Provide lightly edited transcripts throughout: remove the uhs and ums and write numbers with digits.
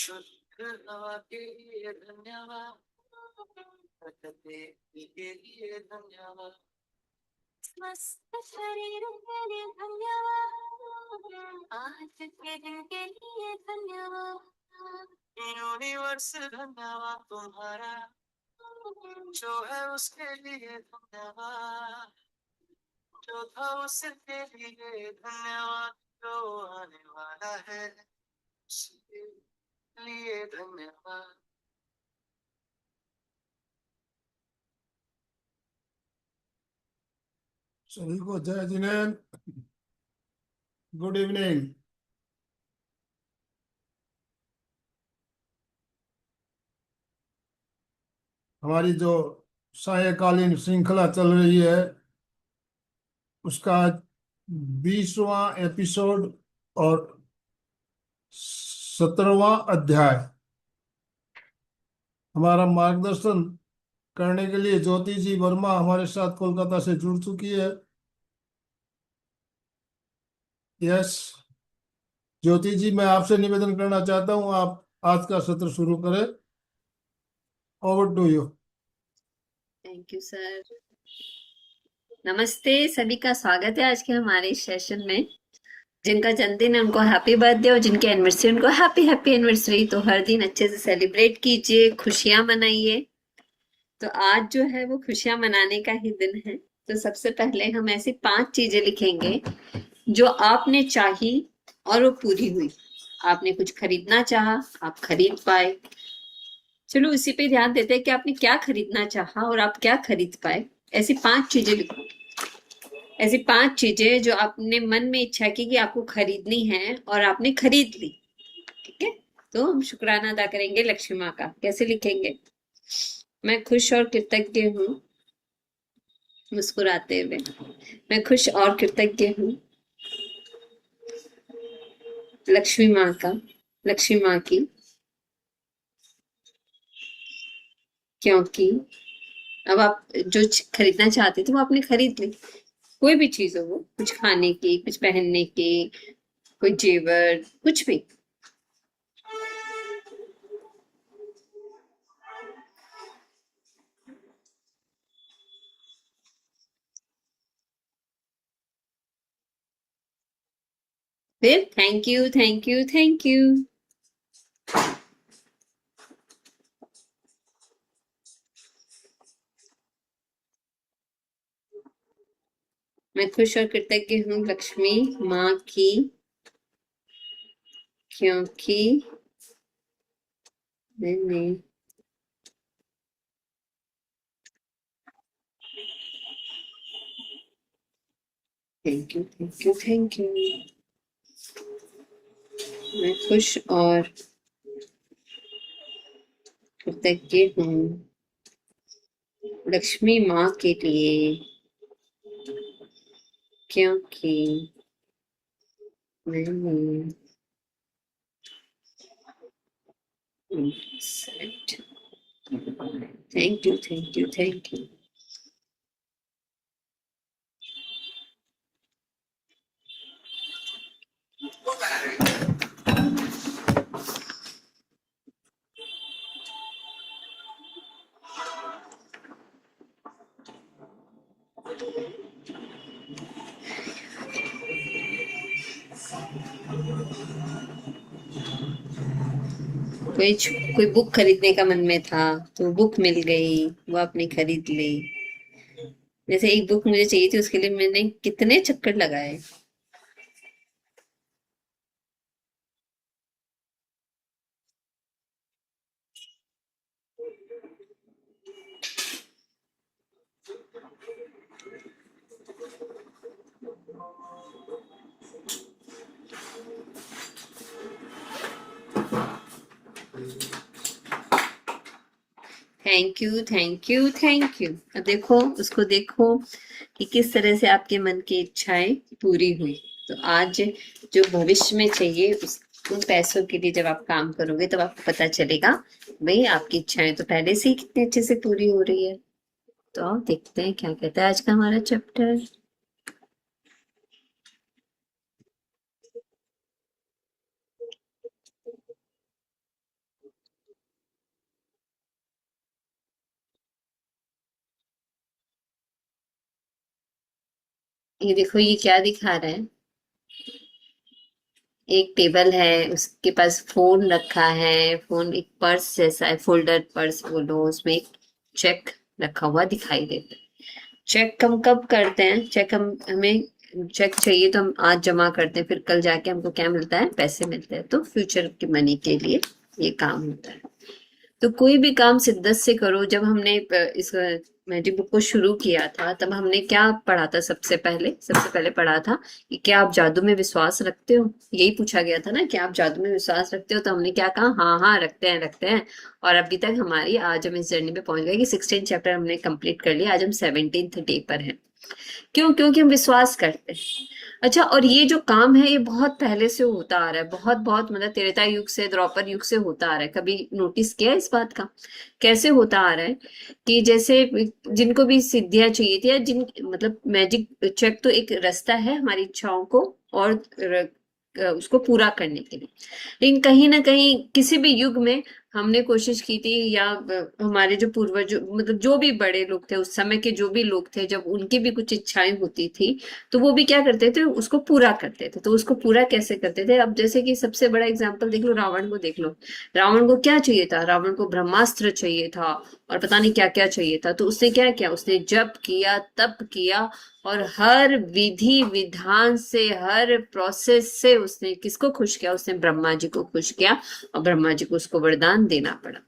शुद्ध हवा के लिए धन्यवाद, प्रकृति के लिए धन्यवाद, स्वस्थ शरीर के लिए धन्यवाद, आज के दिन के लिए धन्यवाद, यूनिवर्स धन्यवाद तुम्हारा, जो है उसके लिए धन्यवाद, जो था उसके लिए धन्यवाद, जो आने वाला है उसके लिए धन्यवाद। सभी को जय जिनेंद्र, गुड इवनिंग। हमारी जो सायकालीन श्रृंखला चल रही है उसका 20वां एपिसोड और 17वां अध्याय। हमारा मार्गदर्शन करने के लिए ज्योति जी वर्मा हमारे साथ कोलकाता से जुड़ चुकी है। यस ज्योति जी, मैं आपसे निवेदन करना चाहता हूँ, आप आज का सत्र शुरू करें। Over to you. Thank you sir. नमस्ते, सभी का स्वागत है आज के हमारे सेशन में। जिनका जन्मदिन है उनको हैप्पी बर्थडे और जिनकी एनिवर्सरी उनको हैप्पी हैप्पी एनिवर्सरी। तो हर दिन अच्छे से सेलिब्रेट कीजिए, खुशियां मनाइए। तो आज जो है वो खुशियां मनाने का ही दिन है। तो सबसे पहले हम ऐसी 5 चीजें लिखेंगे जो आपने चाही और वो पूरी हुई। आपने कुछ खरीदना चाहा, आप खरीद पाए। चलो उसी पे ध्यान देते हैं कि आपने क्या खरीदना चाहा और आप क्या खरीद पाए। ऐसी 5 चीजें लिखो। ऐसी 5 चीजें जो आपने मन में इच्छा की कि आपको खरीदनी है और आपने खरीद ली। ठीक है, तो हम शुक्राना अदा करेंगे लक्ष्मी माँ का। कैसे लिखेंगे? मैं खुश और कृतज्ञ हूँ, मुस्कुराते हुए। मैं खुश और कृतज्ञ हूँ लक्ष्मी माँ का, लक्ष्मी माँ की, क्योंकि अब आप जो खरीदना चाहते थे वो आपने खरीद ली। कोई भी चीज हो, वो कुछ खाने की, कुछ पहनने की, कोई जेवर, कुछ भी। फिर thank you, thank you, thank you. मैं खुश और कृतज्ञ हूँ लक्ष्मी माँ की, क्योंकि मैंने thank you, thank you, thank you. मैं खुश और कृतज्ञ हूँ लक्ष्मी माँ के लिए, क्योंकि मैंने thank you, thank you, thank you. कोई बुक खरीदने का मन में था तो बुक मिल गई, वो आपने खरीद ली। जैसे एक बुक मुझे चाहिए थी, उसके लिए मैंने कितने चक्कर लगाए। Thank you, thank you, thank you. अब देखो, उसको देखो कि किस तरह से आपके मन की इच्छाएं पूरी हुई। तो आज जो भविष्य में चाहिए उन पैसों के लिए जब आप काम करोगे तब आपको पता चलेगा भाई आपकी इच्छाएं तो पहले से ही कितने अच्छे से पूरी हो रही है। तो आओ देखते हैं क्या कहता है आज का हमारा चैप्टर। ये देखो ये क्या दिखा रहा है, एक टेबल है, उसके पास फोन रखा है, फोन एक पर्स जैसा है, फोल्डर पर्स बोलो, उसमें एक चेक रखा हुआ दिखाई देता है। चेक हम कब करते हैं? चेक हम हमें चेक चाहिए तो हम आज जमा करते हैं, फिर कल जाके हमको क्या मिलता है? पैसे मिलते हैं। तो फ्यूचर की मनी के लिए ये काम होता है। तो कोई भी काम शिद्दत से करो। जब हमने इस मैजिक बुक को शुरू किया था तब हमने क्या पढ़ा था? सबसे पहले पढ़ा था कि क्या आप जादू में विश्वास रखते हो? यही पूछा गया था ना, कि आप जादू में विश्वास रखते हो? तो हमने क्या कहा? हाँ हाँ रखते हैं। और अभी तक हमारी, आज हम इस जर्नी पे पहुंच गए कि 16 चैप्टर हमने कंप्लीट कर लिया। आज हम 17th डे पर हैं। क्यों? क्योंकि हम विश्वास करते हैं। अच्छा, और ये जो काम है ये बहुत पहले से होता आ रहा है, बहुत बहुत मतलब त्रेता युग से, द्वापर युग से होता आ रहा है। कभी नोटिस किया इस बात का? कैसे होता आ रहा है कि जैसे जिनको भी सिद्धियां चाहिए थी, या जिन मतलब मैजिक चेक तो एक रास्ता है हमारी इच्छाओं को और उसको पूरा करने के लिए। लेकिन कहीं ना कहीं किसी भी युग में हमने कोशिश की थी, या हमारे जो पूर्वज मतलब जो भी बड़े लोग थे उस समय के, जो भी लोग थे, जब उनकी भी कुछ इच्छाएं होती थी तो वो भी क्या करते थे? उसको पूरा करते थे। तो उसको पूरा कैसे करते थे? अब जैसे कि सबसे बड़ा एग्जाम्पल देख लो, रावण को देख लो। रावण को क्या चाहिए था? रावण को ब्रह्मास्त्र चाहिए था और पता नहीं क्या क्या चाहिए था। तो उसने क्या किया? उसने जप किया, तप किया, और हर विधि विधान से, हर प्रोसेस से उसने किसको खुश किया? उसने ब्रह्मा जी को खुश किया, और ब्रह्मा जी को उसको वरदान देना पड़ा।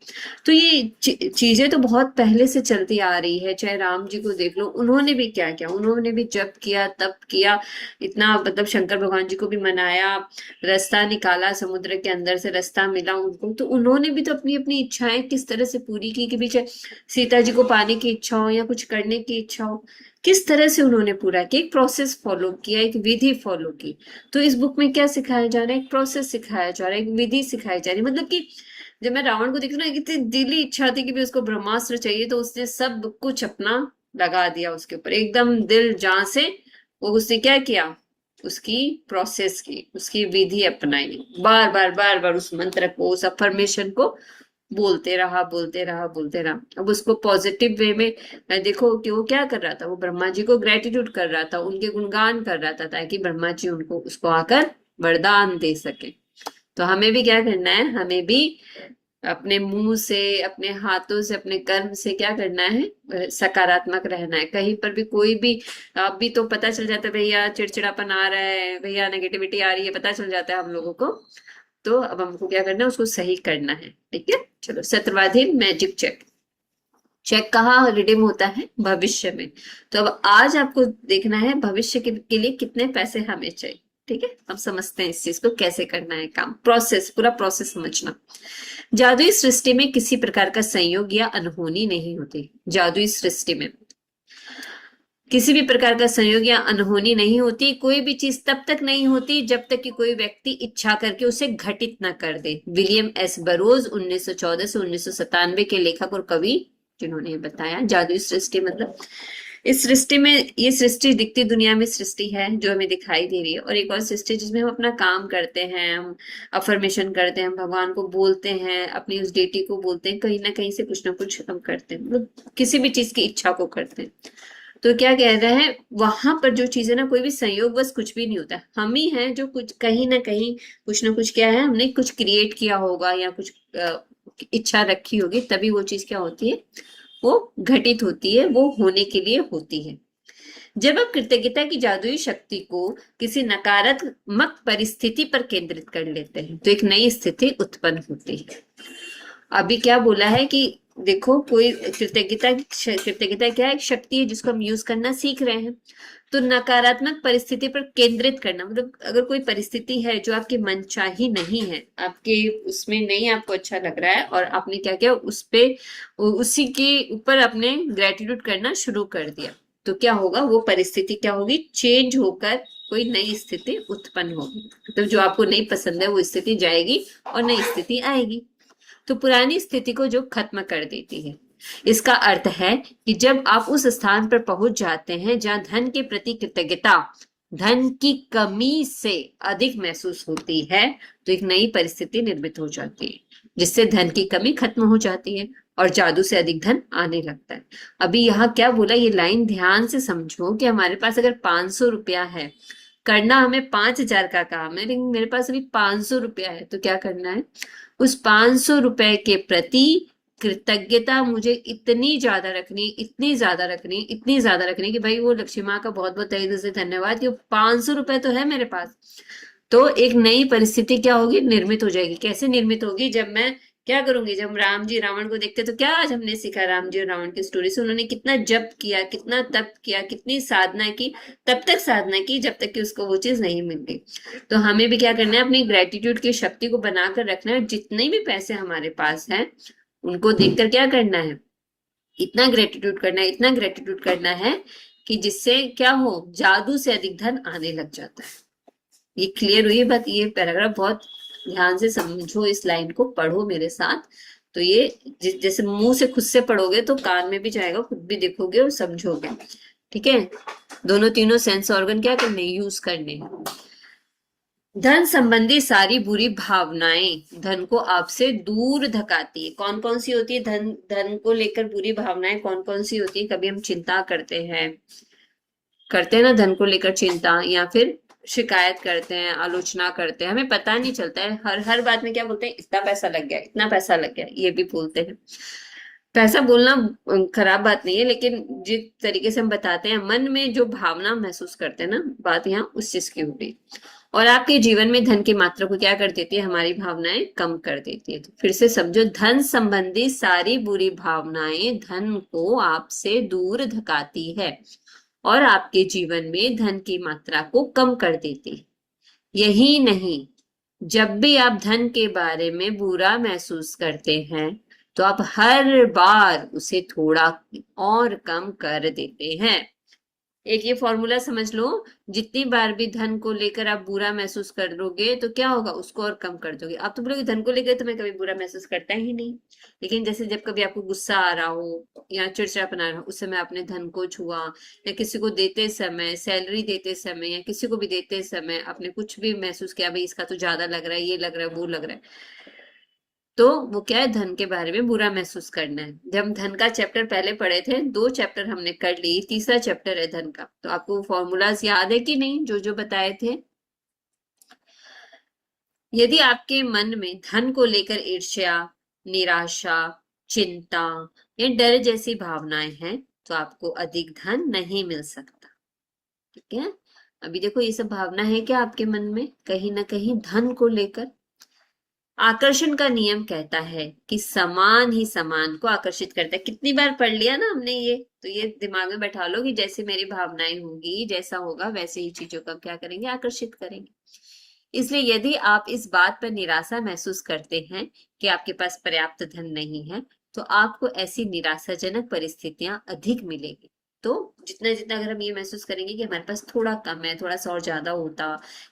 तो ये चीजें तो बहुत पहले से चलती आ रही है। चाहे राम जी को देख लो, उन्होंने भी क्या किया? उन्होंने भी जप किया, तप किया, इतना मतलब शंकर भगवान जी को भी मनाया, रास्ता निकाला, समुद्र के अंदर से रास्ता मिला उनको। तो उन्होंने भी तो अपनी अपनी इच्छाएं किस तरह से पूरी की, कि पीछे सीता जी को पाने की इच्छा हो या कुछ करने की इच्छा हो, किस तरह से उन्होंने पूरा किया। एक प्रोसेस फॉलो किया, एक विधि फॉलो की। तो इस बुक में क्या सिखाया जा रहा है? एक प्रोसेस सिखाया जा रहा है, एक विधि सिखाई जा रही है। मतलब कि जब मैं रावण को देखी ना, कितनी दिली इच्छा थी कि भी उसको ब्रह्मास्त्र चाहिए, तो उसने सब कुछ अपना लगा दिया उसके ऊपर, एकदम दिल जान से। वो उसने क्या किया? उसकी प्रोसेस की, उसकी विधि अपनाई, बार बार बार बार उस मंत्र को, उस अफर्मेशन को बोलते रहा। अब उसको पॉजिटिव वे में देखो कि वो क्या कर रहा था? वो ब्रह्मा जी को ग्रेटिट्यूड कर रहा था, उनके गुणगान कर रहा था, ताकि ब्रह्मा जी उनको उसको आकर वरदान दे सके। तो हमें भी क्या करना है? हमें भी अपने मुंह से, अपने हाथों से, अपने कर्म से क्या करना है? सकारात्मक रहना है। कहीं पर भी कोई भी, अभी तो पता चल जाता है भैया चिड़चिड़ापन आ रहा है, भैया नेगेटिविटी आ रही है, पता चल जाता है हम लोगों को। तो अब हमको क्या करना है? उसको सही करना है। ठीक है, चलो। 17वां मैजिक चेक। चेक कहाँ रिडीम होता है? भविष्य में। तो अब आज आपको देखना है भविष्य के लिए कितने पैसे हमें चाहिए। ठीक है, अब समझते हैं इस चीज को कैसे करना है काम। प्रोसेस, पूरा प्रोसेस समझना। जादुई सृष्टि में किसी प्रकार का संयोग या अनहोनी नहीं होती। जादुई सृष्टि में किसी भी प्रकार का संयोग या अनहोनी नहीं होती। कोई भी चीज तब तक नहीं होती जब तक कि कोई व्यक्ति इच्छा करके उसे घटित न कर दे। विलियम एस बरोज 1914 से 1997 के लेखक और कवि, जिन्होंने ये बताया। जादुई सृष्टि मतलब इस सृष्टि में, ये सृष्टि दिखती दुनिया में सृष्टि है जो हमें दिखाई दे रही है, और एक और सृष्टि जिसमें हम अपना काम करते हैं, हम अफर्मेशन करते हैं, हम भगवान को बोलते हैं, अपनी उस डेटी को बोलते हैं, कहीं ना कहीं से कुछ ना कुछ हम करते हैं, मतलब किसी भी चीज की इच्छा को करते हैं। तो क्या कह रहे हैं? वहां पर जो चीज है ना, कोई भी संयोग बस कुछ भी नहीं होता। हम ही हैं जो कुछ कहीं ना कहीं कुछ ना कुछ क्या है, हमने कुछ क्रिएट किया होगा या कुछ इच्छा रखी होगी, तभी वो चीज क्या होती है? वो घटित होती है, वो होने के लिए होती है। जब आप कृतज्ञता की जादुई शक्ति को किसी नकारात्मक परिस्थिति पर केंद्रित कर लेते हैं तो एक नई स्थिति उत्पन्न होती है। अभी क्या बोला है कि देखो, कोई कृतज्ञता क्या है? एक शक्ति है जिसको हम यूज करना सीख रहे हैं। तो नकारात्मक परिस्थिति पर केंद्रित करना मतलब, अगर कोई परिस्थिति है जो आपकी मनचाही नहीं है, आपके उसमें नहीं आपको अच्छा लग रहा है, और आपने क्या किया? उस पे, उसी के ऊपर आपने ग्रेटिट्यूड करना शुरू कर दिया, तो क्या होगा? वो परिस्थिति क्या होगी? चेंज होकर कोई नई स्थिति उत्पन्न होगी। तो जो आपको नहीं पसंद है वो स्थिति जाएगी और नई स्थिति आएगी। तो पुरानी स्थिति को जो खत्म कर देती है। इसका अर्थ है कि जब आप उस स्थान पर पहुंच जाते हैं जहां धन के प्रति कृतज्ञता धन की कमी से अधिक महसूस होती है, तो एक नई परिस्थिति निर्मित हो जाती है जिससे धन की कमी खत्म हो जाती है। और जादू से अधिक धन आने लगता है। अभी यहाँ क्या बोला, ये लाइन ध्यान से समझो कि हमारे पास अगर 500 रुपया है, करना हमें 5,000 का काम है, लेकिन मेरे पास अभी 500 रुपया है, तो क्या करना है, उस 500 रुपए के प्रति कृतज्ञता मुझे इतनी ज्यादा रखनी, इतनी ज्यादा रखनी, इतनी ज्यादा रखनी कि भाई वो लक्ष्मी माँ का बहुत बहुत तहे दिल से धन्यवाद कि 500 रुपए तो है मेरे पास। तो एक नई परिस्थिति क्या होगी, निर्मित हो जाएगी। कैसे निर्मित होगी, जब मैं क्या करूंगी, जब राम जी रावण को देखते तो क्या आज हमने सीखा राम जी और रावण की स्टोरी से, उन्होंने कितना जप किया, कितना तप किया, कितनी साधना की, तब तक साधना की जब तक कि उसको वो चीज नहीं मिल गई। तो हमें भी क्या करना है, अपनी ग्रेटिट्यूड की शक्ति को बनाकर रखना है। जितने भी पैसे हमारे पास हैं उनको देखकर क्या करना है, इतना ग्रेटिट्यूड करना है, इतना ग्रेटिट्यूड करना है कि जिससे क्या हो, जादू से अधिक धन आने लग जाता है। ये क्लियर हुई बात? ये पैराग्राफ बहुत ध्यान से समझो, इस लाइन को पढ़ो मेरे साथ। तो ये जैसे मुंह से खुद से पढ़ोगे तो कान में भी जाएगा, खुद भी देखोगे और समझोगे। ठीक है, दोनों तीनों सेंस ऑर्गन क्या करने, यूज करने। धन संबंधी सारी बुरी भावनाएं धन को आपसे दूर धकाती है। कौन कौन सी होती है धन को लेकर बुरी भावनाएं, कौन कौन सी होती है? कभी हम चिंता करते हैं ना धन को लेकर चिंता, या फिर शिकायत करते हैं, आलोचना करते हैं, हमें पता नहीं चलता है, हर बात में क्या बोलते हैं, इतना पैसा लग गया, इतना पैसा लग गया, ये भी बोलते हैं। पैसा बोलना खराब बात नहीं है, लेकिन जिस तरीके से हम बताते हैं, मन में जो भावना महसूस करते हैं ना, बात यहाँ उस चीज की हो गई। और आपके जीवन में धन की मात्रा को क्या कर देती है, हमारी भावनाएं कम कर देती है। तो फिर से समझो, धन संबंधी सारी बुरी भावनाएं धन को आपसे दूर धकाती है और आपके जीवन में धन की मात्रा को कम कर देती है। यही नहीं, जब भी आप धन के बारे में बुरा महसूस करते हैं तो आप हर बार उसे थोड़ा और कम कर देते हैं। एक ये फॉर्मूला समझ लो, जितनी बार भी धन को लेकर आप बुरा महसूस करोगे तो क्या होगा, उसको और कम कर दोगे। आप तो बोलोगे धन को लेकर तो मैं कभी बुरा महसूस करता ही नहीं, लेकिन जैसे जब कभी आपको गुस्सा आ रहा हो या चिड़चिड़ापन आ रहा हो, उस समय आपने धन को छुआ, या किसी को देते समय, सैलरी देते समय, या किसी को भी देते समय आपने कुछ भी महसूस किया, भाई इसका तो ज्यादा लग रहा है, ये लग रहा है, वो लग रहा है, तो वो क्या है, धन के बारे में बुरा महसूस करना है। जब हम धन का चैप्टर पहले पढ़े थे, 2 चैप्टर हमने कर ली, तीसरा चैप्टर है धन का, तो आपको फॉर्मूलाज याद है कि नहीं, जो जो बताए थे? यदि आपके मन में धन को लेकर ईर्ष्या, निराशा, चिंता या डर जैसी भावनाएं हैं तो आपको अधिक धन नहीं मिल सकता। ठीक है, अभी देखो ये सब भावना है क्या आपके मन में, कहीं ना कहीं धन को लेकर। आकर्षण का नियम कहता है कि समान ही समान को आकर्षित करता है। कितनी बार पढ़ लिया ना हमने ये, तो ये दिमाग में बैठा लो कि जैसे मेरी भावनाएं होंगी, जैसा होगा वैसे ही चीजों का क्या करेंगे, आकर्षित करेंगे। इसलिए यदि आप इस बात पर निराशा महसूस करते हैं कि आपके पास पर्याप्त धन नहीं है, तो आपको ऐसी निराशाजनक परिस्थितियां अधिक मिलेगी। तो जितना जितना अगर हम ये महसूस करेंगे कि हमारे पास थोड़ा कम है, थोड़ा सा और ज्यादा होता,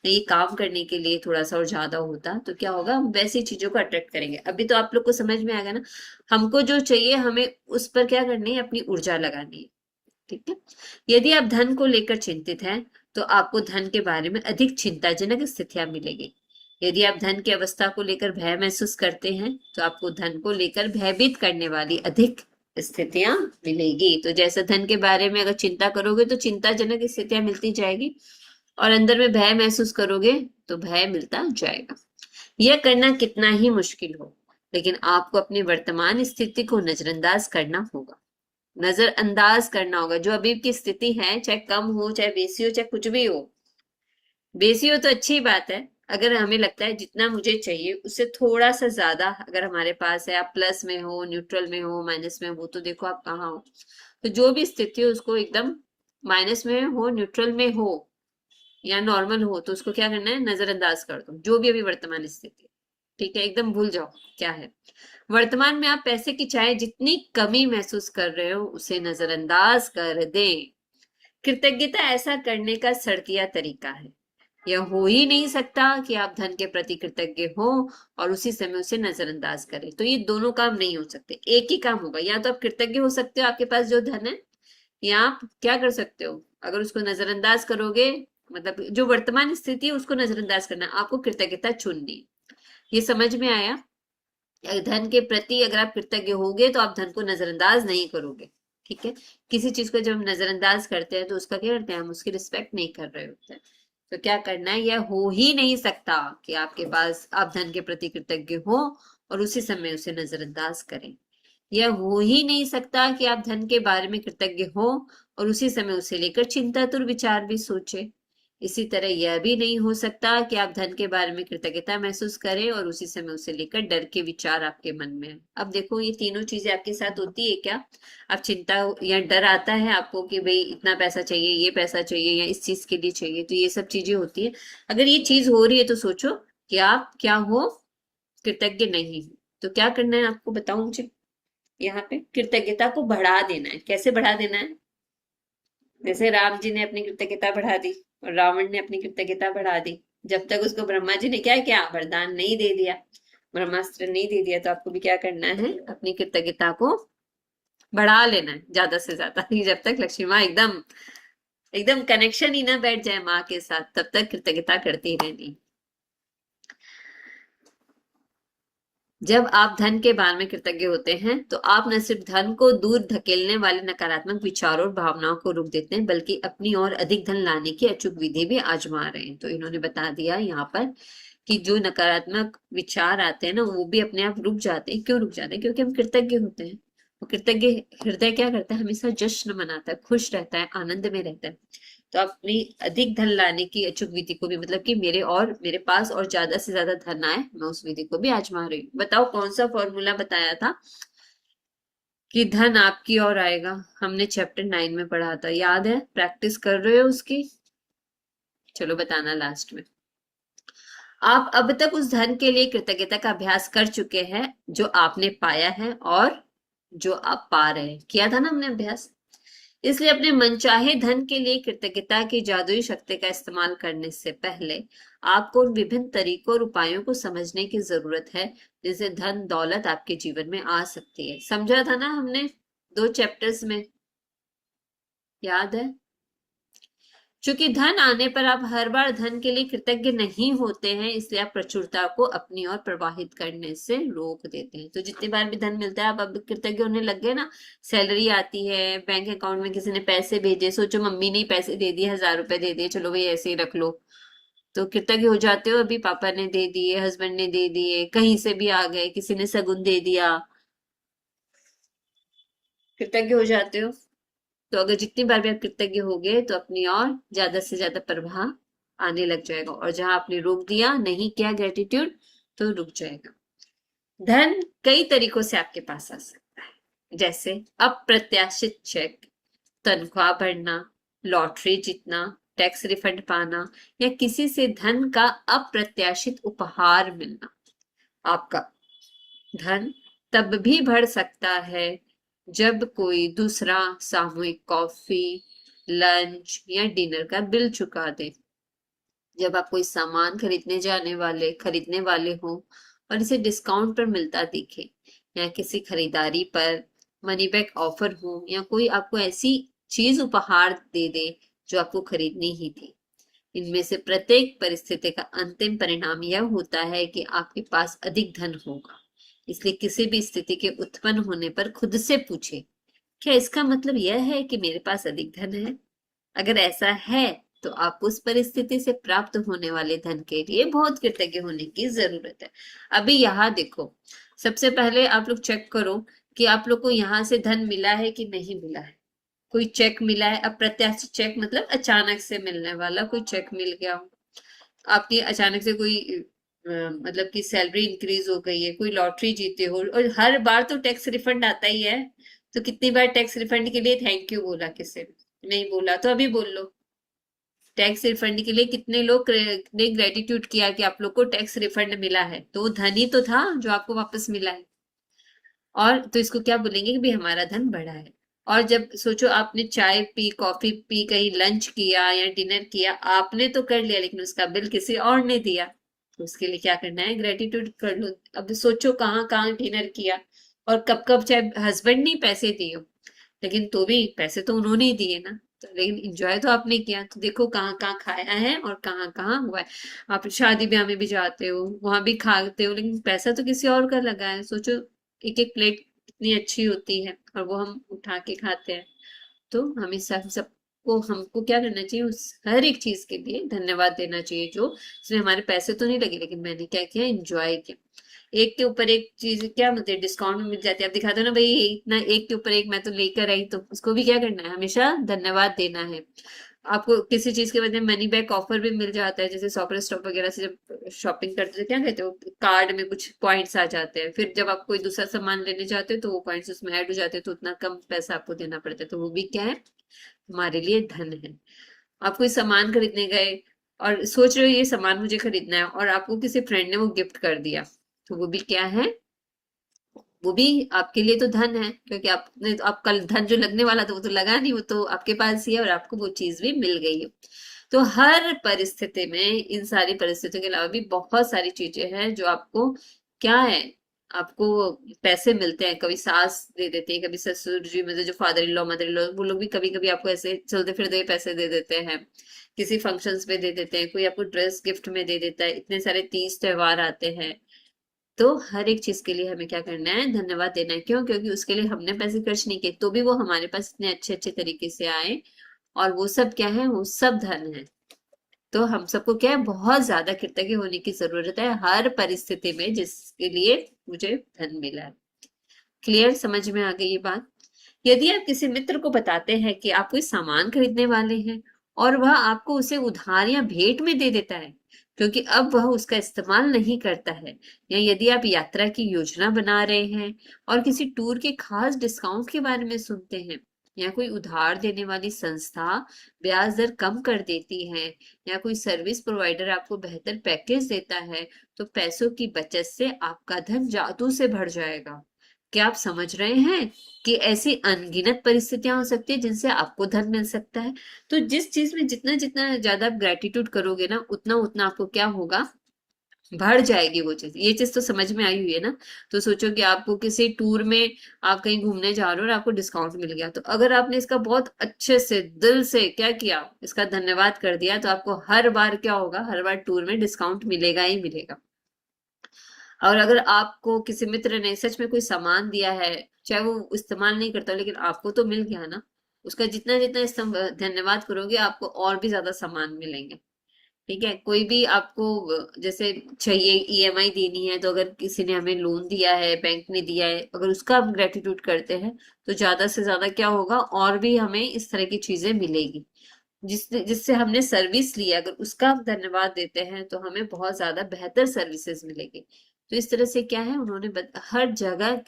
या ये काम करने के लिए थोड़ा सा और ज्यादा होता, तो क्या होगा, हम वैसी चीजों को अट्रैक्ट करेंगे। अभी तो आप लोग को समझ में आ गया ना, हमको जो चाहिए हमें उस पर क्या करनी है, अपनी ऊर्जा लगानी है। ठीक है, यदि आप धन को लेकर चिंतित हैं तो आपको धन के बारे में अधिक चिंताजनक स्थितियां मिलेगी। यदि आप धन की अवस्था को लेकर भय महसूस करते हैं तो आपको धन को लेकर भयभीत करने वाली अधिक स्थितियां मिलेगी। तो जैसे धन के बारे में अगर चिंता करोगे तो चिंताजनक स्थितियां मिलती जाएगी, और अंदर में भय महसूस करोगे तो भय मिलता जाएगा। यह करना कितना ही मुश्किल हो, लेकिन आपको अपनी वर्तमान स्थिति को नजरअंदाज करना होगा। नजरअंदाज करना होगा जो अभी की स्थिति है, चाहे कम हो, चाहे बेसी हो, चाहे कुछ भी हो। बेसी हो तो अच्छी बात है, अगर हमें लगता है जितना मुझे चाहिए उससे थोड़ा सा ज्यादा अगर हमारे पास है, आप प्लस में हो, न्यूट्रल में हो, माइनस में हो, तो देखो आप कहाँ हो। तो जो भी स्थिति हो उसको एकदम माइनस में हो, न्यूट्रल में हो या नॉर्मल हो, तो उसको क्या करना है, नजरअंदाज कर दो जो भी अभी वर्तमान स्थिति। ठीक है, एकदम भूल जाओ क्या है। वर्तमान में आप पैसे की चाहे जितनी कमी महसूस कर रहे हो उसे नजरअंदाज कर दें। कृतज्ञता ऐसा करने का सड़किया तरीका है। यह हो ही नहीं सकता कि आप धन के प्रति कृतज्ञ हो और उसी समय उसे नजरअंदाज करें। तो ये दोनों काम नहीं हो सकते, एक ही काम होगा। या तो आप कृतज्ञ हो सकते हो आपके पास जो धन है, या आप क्या कर सकते हो, अगर उसको नजरअंदाज करोगे, मतलब जो वर्तमान स्थिति है उसको नजरअंदाज करना, आपको कृतज्ञता चुननी। ये समझ में आया? धन के प्रति अगर आप कृतज्ञ होगे तो आप धन को नजरअंदाज नहीं करोगे। ठीक है, किसी चीज को जब हम नजरअंदाज करते हैं तो उसका क्या करते हैं, हम उसकी रिस्पेक्ट नहीं कर रहे होते हैं। तो क्या करना है, यह हो ही नहीं सकता कि आपके पास आप धन के प्रति कृतज्ञ हो और उसी समय उसे नजरअंदाज करें। यह हो ही नहीं सकता कि आप धन के बारे में कृतज्ञ हो और उसी समय उसे लेकर चिंतातुर विचार भी सोचे। इसी तरह यह भी नहीं हो सकता कि आप धन के बारे में कृतज्ञता महसूस करें और उसी समय उसे लेकर डर के विचार आपके मन में है। अब देखो, ये तीनों चीजें आपके साथ होती है क्या? आप चिंता या डर आता है आपको कि भाई इतना पैसा चाहिए, ये पैसा चाहिए या इस चीज के लिए चाहिए, तो ये सब चीजें होती है। अगर ये चीज हो रही है तो सोचो कि आप क्या हो, कृतज्ञ नहीं हो। तो क्या करना है आपको बताऊं मुझे? यहाँ पे कृतज्ञता को बढ़ा देना है। कैसे बढ़ा देना है? जैसे राम जी ने अपनी कृतज्ञता बढ़ा दी और रावण ने अपनी कृतज्ञता बढ़ा दी। जब तक उसको ब्रह्मा जी ने क्या किया, वरदान नहीं दे दिया, ब्रह्मास्त्र नहीं दे दिया, तो आपको भी क्या करना है, अपनी कृतज्ञता को बढ़ा लेना है ज्यादा से ज्यादा। जब तक लक्ष्मी माँ एकदम एकदम कनेक्शन ही ना बैठ जाए माँ के साथ, तब तक कृतज्ञता करती ही रहनी। जब आप धन के बारे में कृतज्ञ होते हैं तो आप न सिर्फ धन को दूर धकेलने वाले नकारात्मक विचारों और भावनाओं को रोक देते हैं, बल्कि अपनी और अधिक धन लाने की अचूक विधि भी आजमा रहे हैं। तो इन्होंने बता दिया यहाँ पर कि जो नकारात्मक विचार आते हैं ना, वो भी अपने आप रुक जाते हैं। क्यों रुक जाते हैं? क्योंकि हम कृतज्ञ होते हैं। वो कृतज्ञ हृदय क्या करता है, हमेशा जश्न मनाता है, खुश रहता है, आनंद में रहता है। तो अपनी अधिक धन लाने की अचूक विधि को भी, मतलब कि मेरे पास और ज्यादा से ज्यादा धन आए, मैं उस विधि को भी आजमा रही हूँ। बताओ कौन सा फॉर्मूला बताया था कि धन आपकी ओर आएगा? हमने चैप्टर 9 में पढ़ा था, याद है? प्रैक्टिस कर रहे हो उसकी? चलो बताना लास्ट में। आप अब तक उस धन के लिए कृतज्ञता का अभ्यास कर चुके हैं जो आपने पाया है और जो आप पा रहे हैं। किया था ना हमने अभ्यास। इसलिए अपने मनचाहे धन के लिए कृतज्ञता की जादुई शक्ति का इस्तेमाल करने से पहले आपको उन विभिन्न तरीकों और उपायों को समझने की जरूरत है जिससे धन दौलत आपके जीवन में आ सकती है। समझा था ना हमने 2 चैप्टर्स में, याद है? चूंकि धन आने पर आप हर बार धन के लिए कृतज्ञ नहीं होते हैं, इसलिए आप प्रचुरता को अपनी ओर प्रवाहित करने से रोक देते हैं। तो जितनी बार भी धन मिलता है आप अब कृतज्ञ होने लग गए ना। सैलरी आती है, बैंक अकाउंट में किसी ने पैसे भेजे, सोचो मम्मी ने पैसे दे दिए, 1000 रुपए दे दिए, चलो भाई ऐसे ही रख लो, तो कृतज्ञ हो जाते हो। अभी पापा ने दे दिए, हस्बैंड ने दे दिए, कहीं से भी आ गए, किसी ने शगुन दे दिया, कृतज्ञ हो जाते हो। तो अगर जितनी बार भी आप कृतज्ञ होगे तो अपनी और ज्यादा से ज्यादा प्रवाह आने लग जाएगा, और जहां आपने रोक दिया, नहीं किया ग्रेटिट्यूड, तो रुक जाएगा। धन कई तरीकों से आपके पास आ सकता है, जैसे अप्रत्याशित चेक, तनख्वाह बढ़ना, लॉटरी जीतना, टैक्स रिफंड पाना, या किसी से धन का अप्रत्याशित उपहार मिलना। आपका धन तब भी बढ़ सकता है जब कोई दूसरा सामूहिक कॉफी, लंच या डिनर का बिल चुका दे। जब आप कोई सामान खरीदने वाले हो और इसे डिस्काउंट पर मिलता दिखे, या किसी खरीदारी पर मनी बैक ऑफर हो, या कोई आपको ऐसी चीज उपहार दे दे जो आपको खरीदनी ही थी। इनमें से प्रत्येक परिस्थिति का अंतिम परिणाम यह होता है कि आपके पास अधिक धन होगा। इसलिए किसी भी स्थिति के उत्पन्न होने पर खुद से पूछे, क्या इसका मतलब यह है कि मेरे पास अधिक धन है? अगर ऐसा है तो आप उस परिस्थिति से प्राप्त होने वाले धन के लिए बहुत कृतज्ञ होने की जरूरत है। अभी यहाँ देखो, सबसे पहले आप लोग चेक करो कि आप लोग को यहाँ से धन मिला है कि नहीं मिला है। कोई चेक मिला है, अप्रत्याशित चेक मतलब अचानक से मिलने वाला कोई चेक मिल गया हो, आपकी अचानक से कोई मतलब कि सैलरी इंक्रीज हो गई है, कोई लॉटरी जीते हो, और हर बार तो टैक्स रिफंड आता ही है। तो कितनी बार टैक्स रिफंड के लिए थैंक यू बोला? किसी नहीं बोला तो अभी बोल लो। टैक्स रिफंड के लिए कितने लोग ने ग्रेटिट्यूड किया कि आप लोग को टैक्स रिफंड मिला है? तो वो धन ही तो था जो आपको वापस मिला है। और तो इसको क्या बोलेंगे कि भाई हमारा धन बढ़ा है। और जब सोचो आपने चाय पी, कॉफी पी, कहीं लंच किया या डिनर किया, आपने तो कर लिया लेकिन उसका बिल किसी और ने दिया, तो उसके लिए क्या करना है, ग्रेटिट्यूड कर लो। अब सोचो कहाँ कहाँ डिनर किया और कब कब, चाहे हस्बैंड ने पैसे दिए हो लेकिन तो भी पैसे तो उन्होंने ही दिए ना। तो लेकिन एंजॉय तो आपने किया, तो देखो कहाँ कहाँ खाया है और कहाँ कहाँ हुआ है। आप शादी ब्याह में भी जाते हो, वहां भी खाते हो, लेकिन पैसा तो किसी और का लगा है। सोचो एक एक प्लेट कितनी अच्छी होती है और वो हम उठा के खाते हैं। तो हमें सबको हमको क्या करना चाहिए, उस हर एक चीज के लिए धन्यवाद देना चाहिए जो इसमें हमारे पैसे तो नहीं लगे, लेकिन मैंने क्या किया, एंजॉय किया। एक के ऊपर एक चीज क्या मतलब डिस्काउंट में मिल जाती है, आप दिखाते हो ना भाई इतना, एक के ऊपर एक मैं तो लेकर आई, तो उसको भी क्या करना है, हमेशा धन्यवाद देना है। आपको किसी चीज के बदले मनी बैक ऑफर भी मिल जाता है, जैसे शॉपर स्टॉप वगैरह से जब शॉपिंग करते हो क्या कहते हो, कार्ड में कुछ पॉइंट्स आ जाते हैं, फिर जब आप कोई दूसरा सामान लेने जाते हो तो वो पॉइंट्स उसमें ऐड हो जाते हैं, तो उतना कम पैसा आपको देना पड़ता है, तो वो भी क्या है, हमारे लिए धन है। आप कोई सामान खरीदने गए और सोच रहे हो ये सामान मुझे खरीदना है, और आपको किसी फ्रेंड ने वो गिफ्ट कर दिया, तो वो भी क्या है, वो भी आपके लिए तो धन है, क्योंकि आपने तो आपका धन जो लगने वाला था वो तो लगा नहीं, वो तो आपके पास ही है और आपको वो चीज भी मिल गई है। तो हर परिस्थिति में, इन सारी परिस्थितियों के अलावा भी बहुत सारी चीजें हैं जो आपको क्या है, आपको पैसे मिलते हैं, कभी सास दे देते हैं, कभी ससुर जी, मतलब जो father in law mother in law, वो लोग भी कभी कभी आपको ऐसे चलते फिरते पैसे दे देते हैं, किसी फंक्शंस पे दे देते हैं, कोई आपको ड्रेस गिफ्ट में दे देता है, इतने सारे तीज त्योहार आते हैं। तो हर एक चीज के लिए हमें क्या करना है, धन्यवाद देना है। क्यों? क्योंकि उसके लिए हमने पैसे खर्च नहीं किए, तो भी वो हमारे पास इतने अच्छे अच्छे तरीके से आए, और वो सब क्या है, वो सब धन है। तो हम सबको क्या है, बहुत ज्यादा कृतज्ञ होने की जरूरत है हर परिस्थिति में जिसके लिए मुझे धन मिला है। क्लियर, समझ में आ गई ये बात? यदि आप किसी मित्र को बताते हैं कि आप कोई सामान खरीदने वाले हैं और वह आपको उसे उधार या भेंट में दे देता है, क्योंकि अब वह उसका इस्तेमाल नहीं करता है, या यदि आप यात्रा की योजना बना रहे हैं और किसी टूर के खास डिस्काउंट के बारे में सुनते हैं, या कोई उधार देने वाली संस्था ब्याज दर कम कर देती है, या कोई सर्विस प्रोवाइडर आपको बेहतर पैकेज देता है, तो पैसों की बचत से आपका धन जादू से बढ़ जाएगा। क्या आप समझ रहे हैं कि ऐसी अनगिनत परिस्थितियां हो सकती है जिनसे आपको धन मिल सकता है? तो जिस चीज में जितना जितना ज्यादा आप ग्रेटिट्यूड करोगे ना, उतना उतना आपको क्या होगा, बढ़ जाएगी वो चीज। ये चीज तो समझ में आई हुई है ना? तो सोचो कि आपको किसी टूर में आप कहीं घूमने जा रहे हो और आपको डिस्काउंट मिल गया, तो अगर आपने इसका बहुत अच्छे से दिल से क्या किया, इसका धन्यवाद कर दिया, तो आपको हर बार क्या होगा, हर बार टूर में डिस्काउंट मिलेगा ही मिलेगा। और अगर आपको किसी मित्र ने सच में कोई सामान दिया है, चाहे वो इस्तेमाल नहीं करता, लेकिन आपको तो मिल गया ना, उसका जितना जितना धन्यवाद करोगे, आपको और भी ज्यादा सामान मिलेंगे। ठीक है? कोई भी आपको जैसे चाहिए, ईएमआई देनी है, तो अगर किसी ने हमें लोन दिया है, बैंक ने दिया है, अगर उसका हम ग्रेटिट्यूड करते हैं, तो ज्यादा से ज्यादा क्या होगा, और भी हमें इस तरह की चीजें मिलेगी। जिससे हमने सर्विस ली है, अगर उसका हम धन्यवाद देते हैं, तो हमें बहुत ज्यादा बेहतर सर्विसेज मिलेगी। तो इस तरह से क्या है, उन्होंने हर जगह,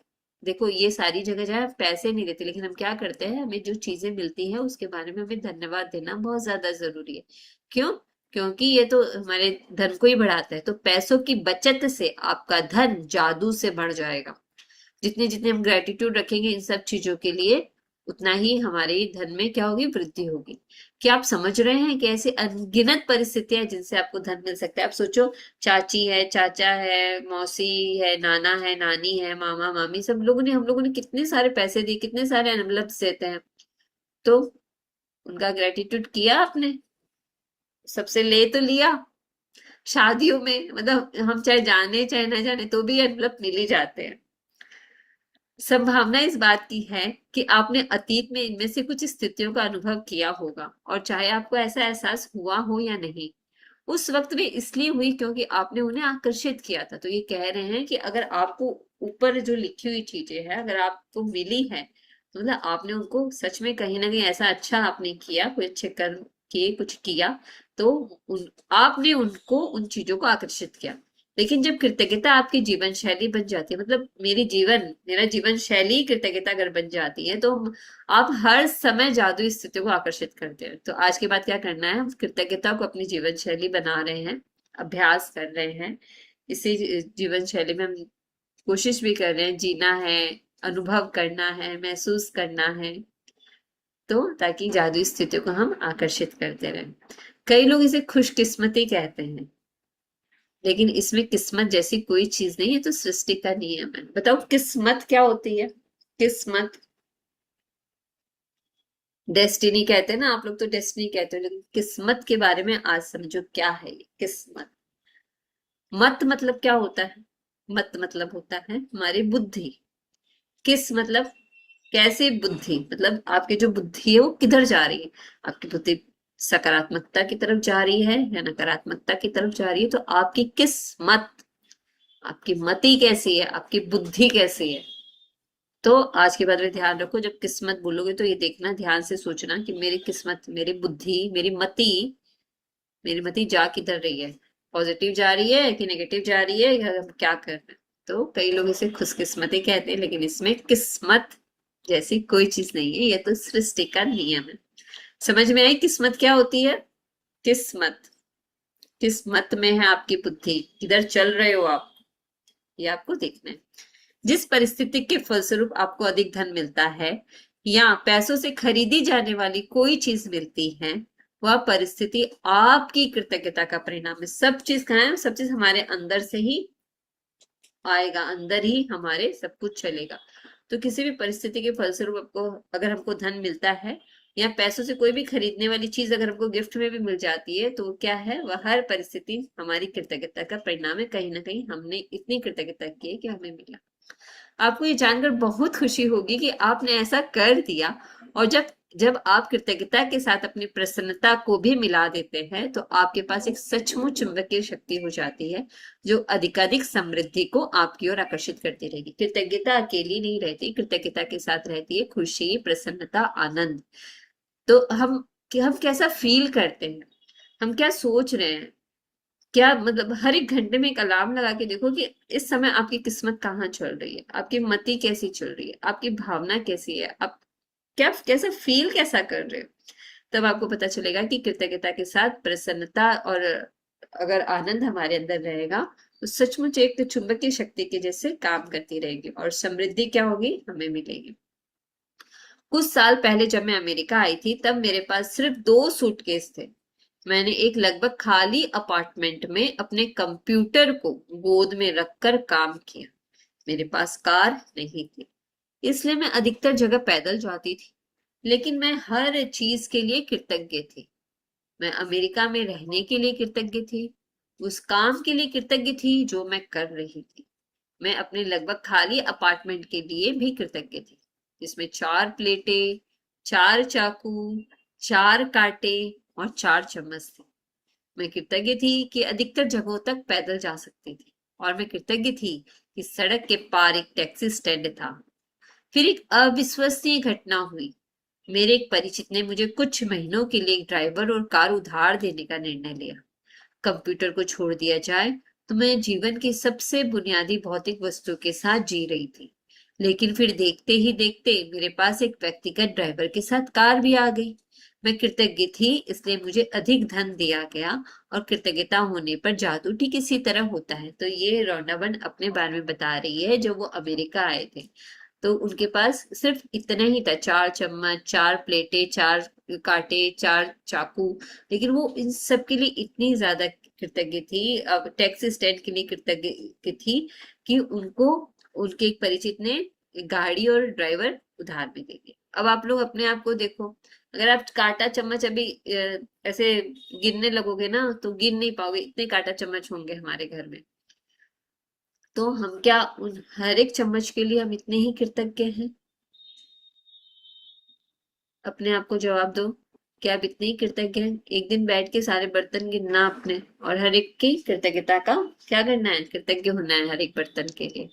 देखो ये सारी जगह जहाँ पैसे नहीं देते, लेकिन हम क्या करते हैं, हमें जो चीजें मिलती है उसके बारे में हमें धन्यवाद देना बहुत ज्यादा जरूरी है। क्यों? क्योंकि ये तो हमारे धन को ही बढ़ाता है। तो पैसों की बचत से आपका धन जादू से बढ़ जाएगा। जितने जितने हम ग्रेटिट्यूड रखेंगे इन सब चीजों के लिए, उतना ही हमारे धन में क्या होगी, वृद्धि होगी। क्या आप समझ रहे हैं कि ऐसी अनगिनत परिस्थितियां जिनसे आपको धन मिल सकता है? आप सोचो, चाची है, चाचा है, मौसी है, नाना है, नानी है, मामा मामी, सब लोगों ने, हम लोगों ने कितने सारे पैसे दिए, कितने सारे एनवलप्स देते हैं, तो उनका ग्रेटिट्यूड किया आपने? सबसे ले तो लिया। शादियों में मतलब हम चाहे जाने चाहे ना जाने, तो भी एनवलप मिल ही जाते हैं। संभावना इस बात की है कि आपने अतीत में इनमें से कुछ स्थितियों का अनुभव किया होगा, और चाहे आपको ऐसा एहसास हुआ हो या नहीं, उस वक्त वे इसलिए हुई क्योंकि आपने उन्हें आकर्षित किया था। तो ये कह रहे हैं कि अगर आपको ऊपर जो लिखी हुई चीजें हैं, अगर आपको मिली है, तो मतलब आपने उनको सच में कहीं ना कहीं ऐसा अच्छा आपने किया, कोई अच्छे कर्म किए, कुछ किया, तो आपने उनको, उन चीजों को आकर्षित किया। लेकिन जब कृतज्ञता आपकी जीवन शैली बन जाती है, मतलब मेरा जीवन शैली कृतज्ञता अगर बन जाती है, तो आप हर समय जादुई स्थितियों को आकर्षित करते हैं। तो आज के बाद क्या करना है, हम कृतज्ञता को अपनी जीवन शैली बना रहे हैं, अभ्यास कर रहे हैं। इसी जीवन शैली में हम कोशिश भी कर रहे हैं, जीना है, अनुभव करना है, महसूस करना है, तो ताकि जादुई स्थितियों को हम आकर्षित करते रहें। कई लोग इसे खुशकिस्मती कहते हैं, लेकिन इसमें किस्मत जैसी कोई चीज नहीं है, तो सृष्टि का नियम है। बताओ किस्मत क्या होती है? किस्मत डेस्टिनी कहते हैं ना, आप लोग तो डेस्टिनी कहते हो, लेकिन किस्मत के बारे में आज समझो क्या है ये किस्मत। मत मतलब क्या होता है? मत मतलब होता है हमारी बुद्धि। किस मतलब कैसे बुद्धि, मतलब आपकी जो बुद्धि है वो किधर जा रही है। आपकी बुद्धि सकारात्मकता की तरफ जा रही है या नकारात्मकता की तरफ जा रही है, तो आपकी किस मत, आपकी मति कैसी है, आपकी बुद्धि कैसी है। तो आज के बाद में ध्यान रखो, जब किस्मत बोलोगे तो ये देखना, ध्यान से सोचना कि मेरी किस्मत, मेरी बुद्धि, मेरी मति जा किधर रही है। पॉजिटिव जा रही है कि नेगेटिव जा रही है, या हम क्या कर रहे हैं। तो कई लोग इसे खुशकिस्मती कहते हैं, लेकिन इसमें किस्मत जैसी कोई चीज नहीं है, ये तो सृष्टि का नियम है। समझ में आई किस्मत क्या होती है? किस्मत, किस्मत में है आपकी बुद्धि, किधर चल रहे हो आप, ये आपको देखना है। जिस परिस्थिति के फलस्वरूप आपको अधिक धन मिलता है या पैसों से खरीदी जाने वाली कोई चीज मिलती है, वह परिस्थिति आपकी कृतज्ञता का परिणाम है। सब चीज कहाँ है? सब चीज हमारे अंदर से ही आएगा, अंदर ही हमारे सब कुछ चलेगा। तो किसी भी परिस्थिति के फलस्वरूप आपको अगर हमको धन मिलता है या पैसों से कोई भी खरीदने वाली चीज अगर हमको गिफ्ट में भी मिल जाती है, तो क्या है? वह हर परिस्थिति हमारी कृतज्ञता का परिणाम है। कहीं ना कहीं हमने इतनी कृतज्ञता की है कि हमें मिला। आपको ये जानकर बहुत खुशी होगी कि आपने ऐसा कर दिया। और जब जब आप कृतज्ञता के साथ अपनी प्रसन्नता को भी मिला देते हैं, तो आपके पास एक सचमुच चुंबकीय शक्ति हो जाती है, जो अधिकाधिक समृद्धि को आपकी ओर आकर्षित करती रहेगी। कृतज्ञता अकेली नहीं रहती, कृतज्ञता के साथ रहती है खुशी, प्रसन्नता, आनंद। तो हम कैसा फील करते हैं, हम क्या सोच रहे हैं, क्या मतलब हर एक घंटे में एक अलार्म लगा के देखो कि इस समय आपकी किस्मत कहाँ चल रही है, आपकी मति कैसी चल रही है, आपकी भावना कैसी है, आप क्या कैसा फील कैसा कर रहे हो। तब आपको पता चलेगा कि कृतज्ञता के साथ प्रसन्नता और अगर आनंद हमारे अंदर रहेगा, तो सचमुच एक तो चुंबकीय शक्ति के जैसे काम करती रहेगी और समृद्धि क्या होगी, हमें मिलेगी। कुछ साल पहले जब मैं अमेरिका आई थी, तब मेरे पास सिर्फ 2 सूटकेस थे। मैंने एक लगभग खाली अपार्टमेंट में अपने कंप्यूटर को गोद में रखकर काम किया। मेरे पास कार नहीं थी, इसलिए मैं अधिकतर जगह पैदल जाती थी, लेकिन मैं हर चीज के लिए कृतज्ञ थी। मैं अमेरिका में रहने के लिए कृतज्ञ थी, उस काम के लिए कृतज्ञ थी जो मैं कर रही थी। मैं अपने लगभग खाली अपार्टमेंट के लिए भी कृतज्ञ थी, जिसमें 4 प्लेटें, 4 चाकू, 4 कांटे और 4 चम्मच थे। मैं कृतज्ञ थी कि अधिकतर जगहों तक पैदल जा सकती थी, और मैं कृतज्ञ थी कि सड़क के पार एक टैक्सी स्टैंड था। फिर एक अविश्वसनीय घटना हुई। मेरे एक परिचित ने मुझे कुछ महीनों के लिए एक ड्राइवर और कार उधार देने का निर्णय लिया। कंप्यूटर को छोड़ दिया जाए तो मैं जीवन की सबसे बुनियादी भौतिक वस्तु के साथ जी रही थी, लेकिन फिर देखते ही देखते मेरे पास एक व्यक्तिगत ड्राइवर के साथ कार भी आ गई। मैं कृतज्ञ थी, इसलिए मुझे अधिक धन दिया गया, और कृतज्ञता होने पर जादू ठीक इसी तरह होता है। तो ये रोनाबन अपने बारे में बता रही है, जब वो अमेरिका आए थे तो उनके पास सिर्फ इतना ही था, 4 चम्मच, 4 प्लेटें, 4 कांटे, 4 चाकू। लेकिन वो इन सब के लिए इतनी ज्यादा कृतज्ञ थी, अब टैक्सी स्टैंड के लिए कृतज्ञ थी कि उनको उनके एक परिचित ने गाड़ी और ड्राइवर उधार में दे दिया। अब आप लोग अपने आप को देखो, अगर आप कांटा चम्मच अभी ऐसे गिनने लगोगे ना, तो गिन नहीं पाओगे, इतने कांटा चम्मच होंगे हमारे घर में। तो हम क्या उन हर एक चम्मच के लिए हम इतने ही कृतज्ञ हैं? अपने आप को जवाब दो, क्या आप इतने ही कृतज्ञ हैं? एक दिन बैठ के सारे बर्तन गिनना अपने, और हर एक की कृतज्ञता का क्या करना है, कृतज्ञ होना है हर एक बर्तन के लिए।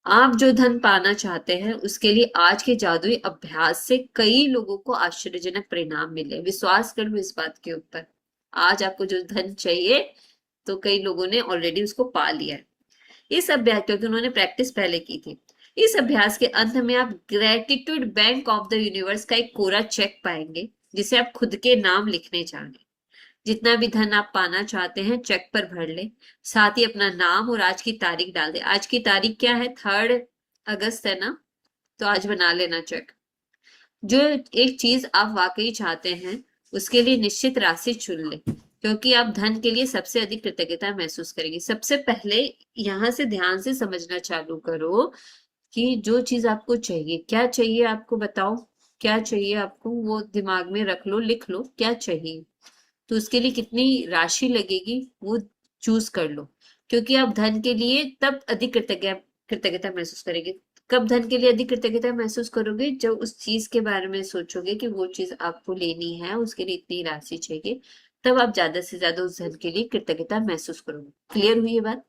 आप जो धन पाना चाहते हैं, उसके लिए आज के जादुई अभ्यास से कई लोगों को आश्चर्यजनक परिणाम मिले। विश्वास कर लो इस बात के ऊपर। आज आपको जो धन चाहिए, तो कई लोगों ने ऑलरेडी उसको पा लिया है इस अभ्यास, क्योंकि उन्होंने प्रैक्टिस पहले की थी। इस अभ्यास के अंत में आप gratitude bank of the universe का एक कोरा चेक पाएंगे, जिसे आप खुद के नाम लिखने चाहेंगे। जितना भी धन आप पाना चाहते हैं, चेक पर भर ले, साथ ही अपना नाम और आज की तारीख डाल दे। आज की तारीख क्या है? 3 अगस्त है ना, तो आज बना लेना चेक। जो एक चीज आप वाकई चाहते हैं, उसके लिए निश्चित राशि चुन ले, क्योंकि आप धन के लिए सबसे अधिक कृतज्ञता महसूस करेंगे। सबसे पहले यहाँ से ध्यान से समझना चालू करो कि जो चीज आपको चाहिए, क्या चाहिए आपको बताओ, क्या चाहिए आपको, वो दिमाग में रख लो, लिख लो क्या चाहिए। तो उसके लिए कितनी राशि लगेगी वो चूज कर लो। क्योंकि आप धन के लिए तब अधिक कृतज्ञता महसूस करेंगे। कब धन के लिए अधिक कृतज्ञता महसूस करोगे? जब उस चीज के बारे में सोचोगे कि वो चीज आपको लेनी है, उसके लिए इतनी राशि चाहिए, तब आप ज्यादा से ज्यादा उस धन के लिए कृतज्ञता महसूस करोगे। क्लियर हुई ये बात?